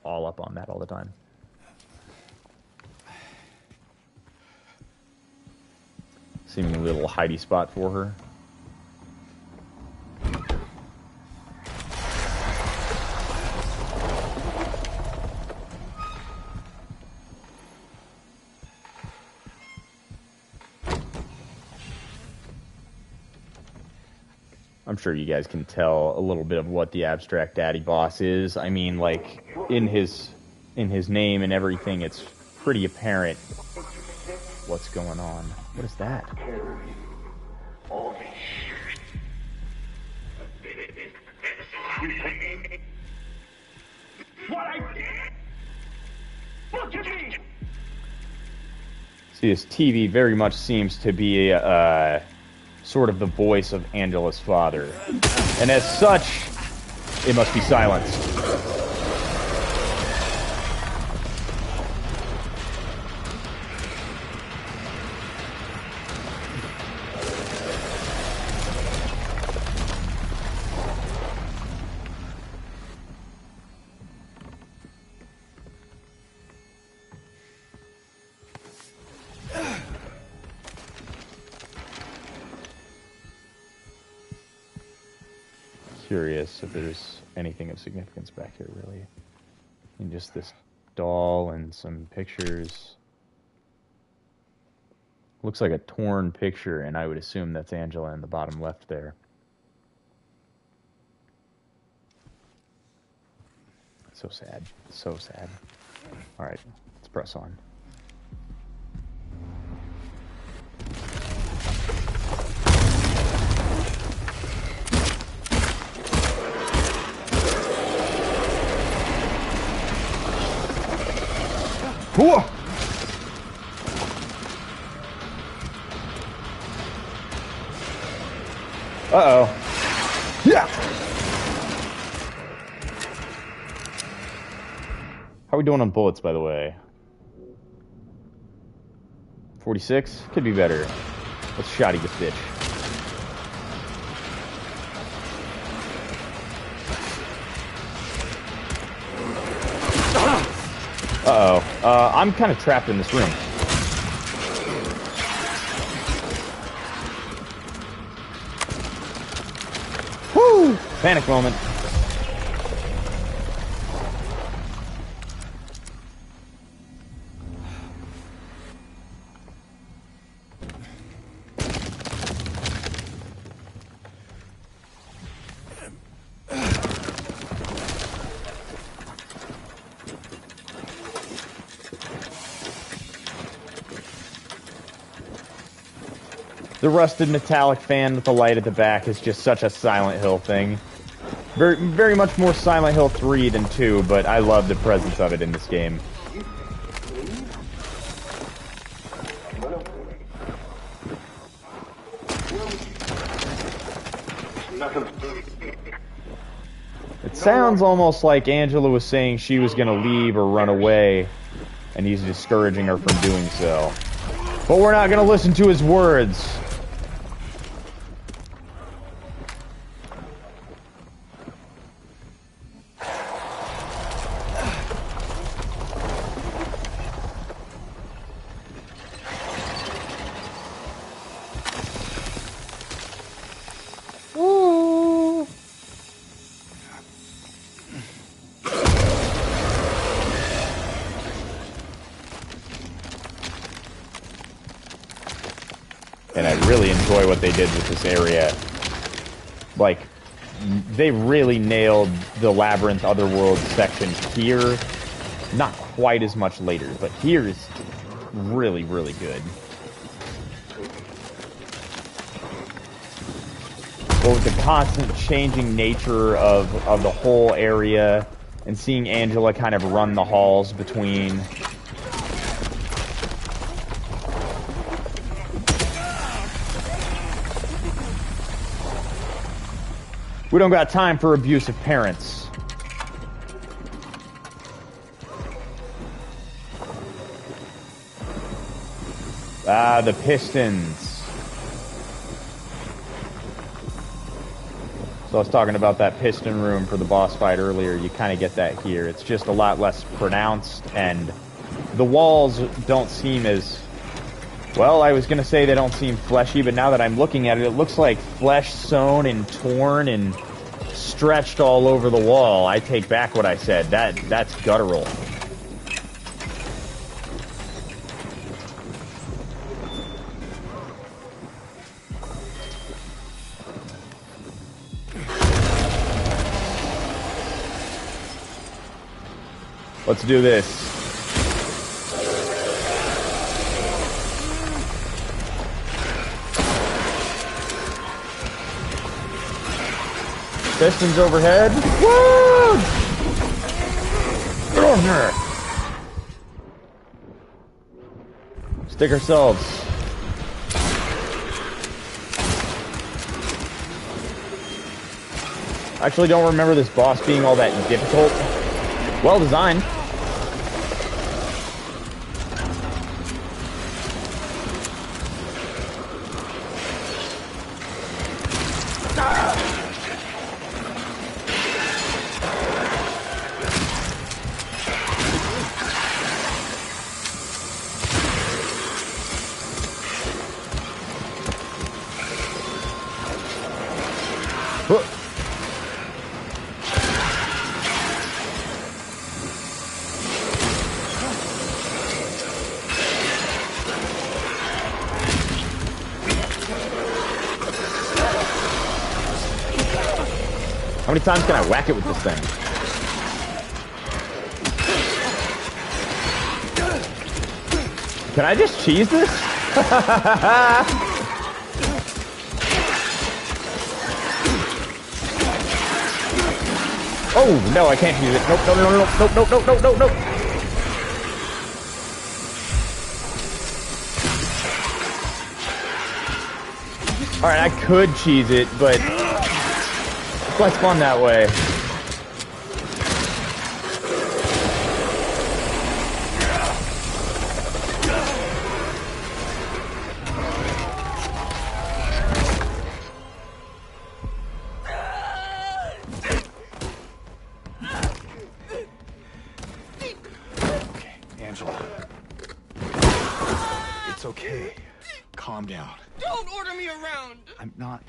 all up on that all the time. Seemingly a little hidey spot for her. I'm sure you guys can tell a little bit of what the abstract daddy boss is. I mean, like, in his name and everything, it's pretty apparent what's going on. What is that? See, this TV very much seems to be sort of the voice of Angela's father. And as such, it must be silenced. Curious if there's anything of significance back here, really. And just this doll and some pictures. Looks like a torn picture, and I would assume that's Angela in the bottom left there. So sad. So sad. Alright, let's press on. Whoa! Uh-oh. Yeah! How are we doing on bullets, by the way? 46? Could be better. Let's shotty this bitch. Uh-oh. I'm kind of trapped in this room. Woo! Panic moment. The rusted metallic fan with the light at the back is just such a Silent Hill thing. Very, very much more Silent Hill 3 than 2, but I love the presence of it in this game. It sounds almost like Angela was saying she was going to leave or run away, and he's discouraging her from doing so. But we're not going to listen to his words. And I really enjoy what they did with this area. Like, they really nailed the Labyrinth Otherworld section here. Not quite as much later, but here is really, really good. But with the constant changing nature of the whole area, and seeing Angela kind of run the halls between... We don't got time for abusive parents. Ah, the pistons. So I was talking about that piston room for the boss fight earlier. You kind of get that here. It's just a lot less pronounced, and the walls don't seem as... Well, I was going to say they don't seem fleshy, but now that I'm looking at it, it looks like flesh sewn and torn and stretched all over the wall. I take back what I said. That's guttural. Let's do this. Pistons overhead. Woo! Get on here. Stick ourselves. I actually don't remember this boss being all that difficult. Well designed. How many times can I whack it with this thing? Can I just cheese this? Oh, no, I can't cheese it. Nope, no, no, no, nope, nope, nope, nope, nope, nope. Alright, I could cheese it, but... It's less fun that way.
Okay, Angela. It's okay. Calm down.
Don't order me around!
I'm not.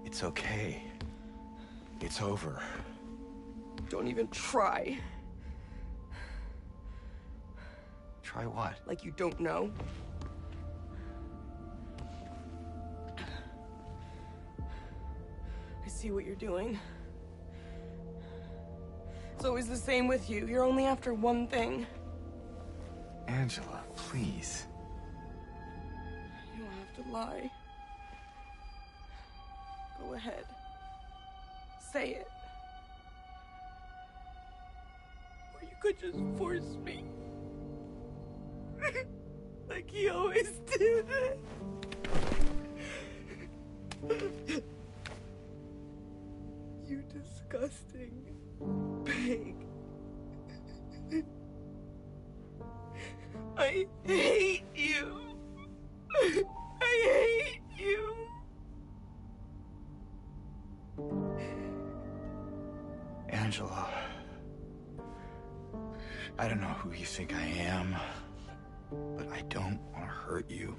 It's okay. It's over.
Don't even try.
Try what?
Like you don't know. I see what you're doing. It's always the same with you. You're only after one thing.
Angela, please.
You don't have to lie. Go ahead. Say it. Or you could just force me. Like he always did. disgusting pig. I hate you. I hate you.
Angela, I don't know who you think I am, but I don't want to hurt you.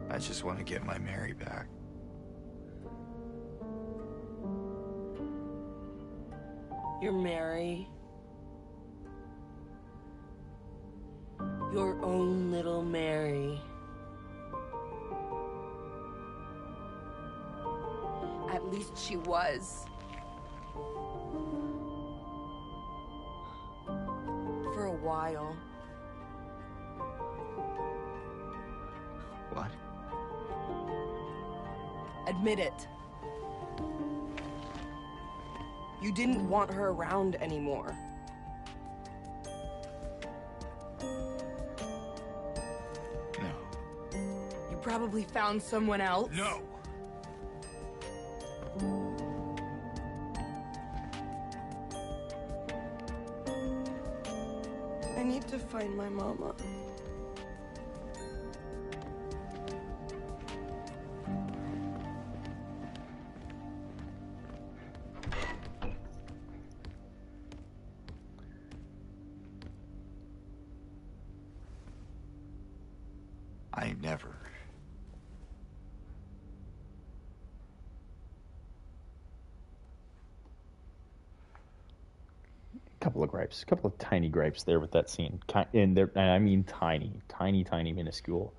I just want to get my Mary back.
You're Mary. Your own little Mary.
At least she was.
For a while.
What?
Admit it. You didn't want her around anymore.
No.
You probably found someone else.
No!
I need to find my mama.
I never.
Couple of gripes, a couple of tiny gripes there with that scene. And I mean tiny, tiny, tiny, minuscule.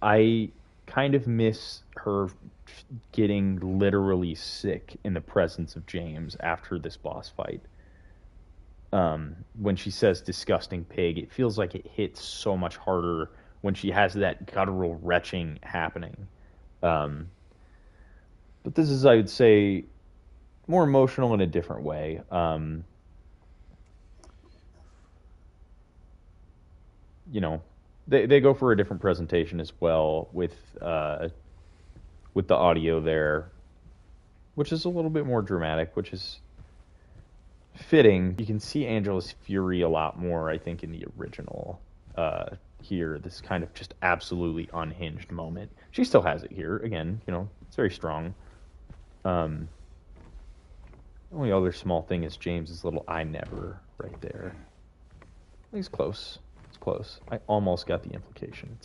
I kind of miss her getting literally sick in the presence of James after this boss fight. When she says disgusting pig, it feels like it hits so much harder when she has that guttural retching happening. But this is, I would say, more emotional in a different way. You know, they go for a different presentation as well with the audio there, which is a little bit more dramatic, which is fitting. You can see Angela's fury a lot more, I think, in the original. Here, this kind of just absolutely unhinged moment. She still has it here. Again, you know, it's very strong. The only other small thing is James's little "I never" right there. He's close. It's close. I almost got the implication.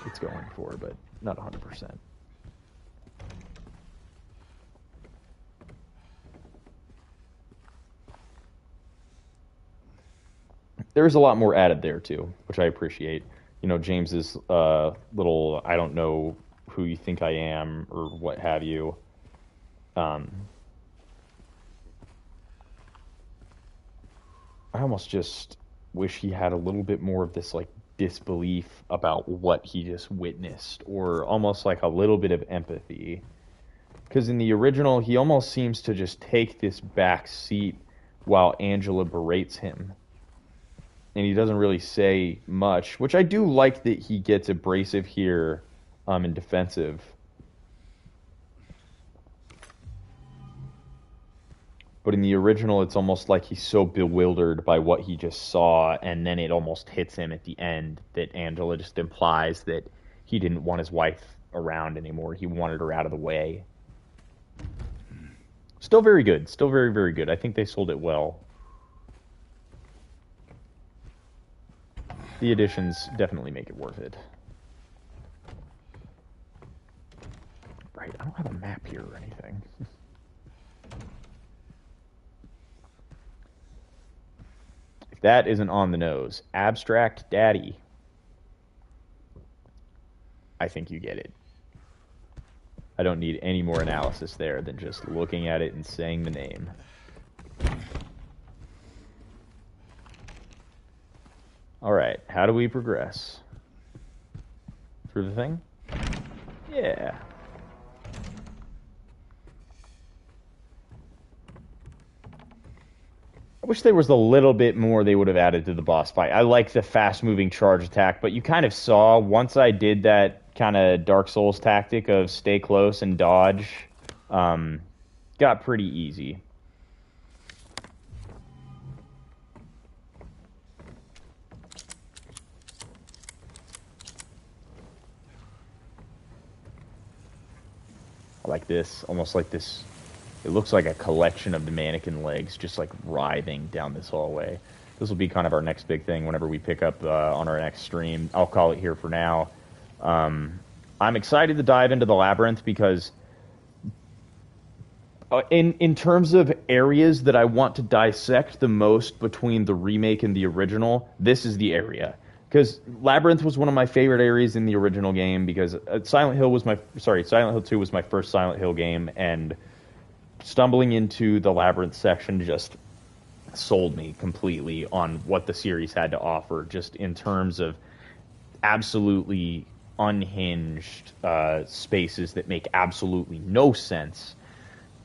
It's going for, but not 100%. There's a lot more added there too, which I appreciate. You know, James's little "I don't know who you think I am" or what have you. I almost just wish he had a little bit more of this like disbelief about what he just witnessed, or almost like a little bit of empathy. Because in the original, he almost seems to just take this back seat while Angela berates him. And he doesn't really say much, which I do like that he gets abrasive here and defensive. But in the original, it's almost like he's so bewildered by what he just saw, and then it almost hits him at the end that Angela just implies that he didn't want his wife around anymore. He wanted her out of the way. Still very good. Still very, very good. I think they sold it well. The additions definitely make it worth it. Right, I don't have a map here or anything. If that isn't on the nose, Abstract Daddy. I think you get it. I don't need any more analysis there than just looking at it and saying the name. Alright, how do we progress? Through the thing? Yeah. I wish there was a little bit more they would have added to the boss fight. I like the fast-moving charge attack, but you kind of saw, once I did that kind of Dark Souls tactic of stay close and dodge got pretty easy. Like this, almost like this. It looks like a collection of the mannequin legs just like writhing down this hallway. This will be kind of our next big thing whenever we pick up on our next stream. I'll call it here for now. I'm excited to dive into the labyrinth because in terms of areas that I want to dissect the most between the remake and the original, this is the area. Because Labyrinth was one of my favorite areas in the original game because Silent Hill 2 was my first Silent Hill game, and stumbling into the Labyrinth section just sold me completely on what the series had to offer, just in terms of absolutely unhinged spaces that make absolutely no sense.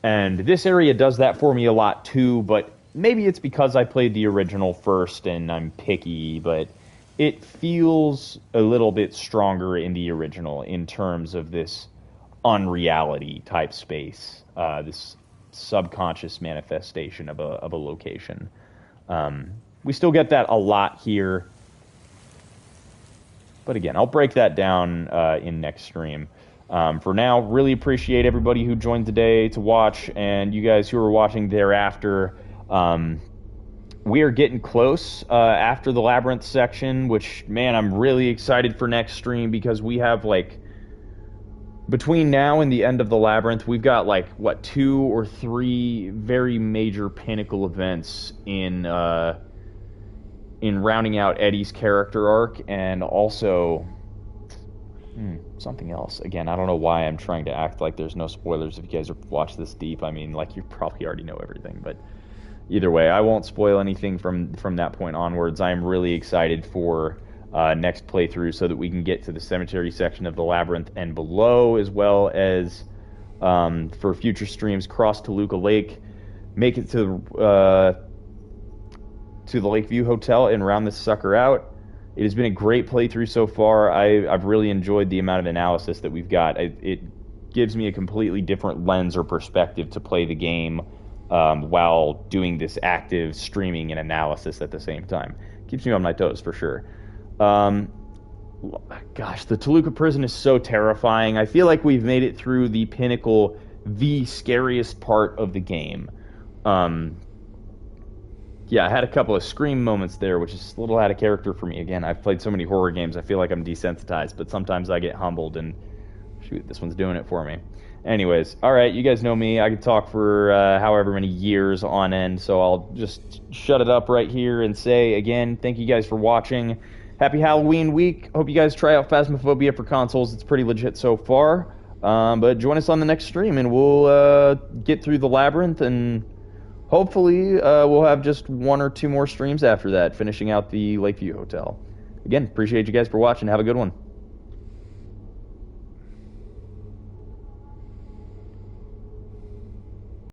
And this area does that for me a lot too, but maybe it's because I played the original first and I'm picky, but it feels a little bit stronger in the original in terms of this unreality type space, this subconscious manifestation of a location. We still get that a lot here, but again, I'll break that down in next stream. For now, really appreciate everybody who joined today to watch, and you guys who are watching thereafter. We are getting close after the Labyrinth section, which, man, I'm really excited for next stream because we have, like, between now and the end of the Labyrinth, we've got, like, what, 2 or 3 very major pinnacle events in rounding out Eddie's character arc, and also something else. Again, I don't know why I'm trying to act like there's no spoilers if you guys have watched this deep. I mean, like, you probably already know everything, but either way, I won't spoil anything from that point onwards. I am really excited for next playthrough so that we can get to the cemetery section of the Labyrinth and below, as well as for future streams, cross Toluca Lake, make it to the Lakeview Hotel and round this sucker out. It has been a great playthrough so far. I've really enjoyed the amount of analysis that we've got. It gives me a completely different lens or perspective to play the game while doing this active streaming and analysis at the same time. Keeps me on my toes for sure. Gosh, the Toluca prison is so terrifying. I feel like we've made it through the pinnacle, the scariest part of the game. Yeah, I had a couple of scream moments there, which is a little out of character for me. Again, I've played so many horror games, I feel like I'm desensitized, but sometimes I get humbled, and shoot, this one's doing it for me. Anyways, alright, you guys know me. I could talk for however many years on end, so I'll just shut it up right here and say, again, thank you guys for watching. Happy Halloween week. Hope you guys try out Phasmophobia for consoles. It's pretty legit so far. But join us on the next stream, and we'll get through the Labyrinth, and hopefully we'll have just 1 or 2 more streams after that, finishing out the Lakeview Hotel. Again, appreciate you guys for watching. Have a good one.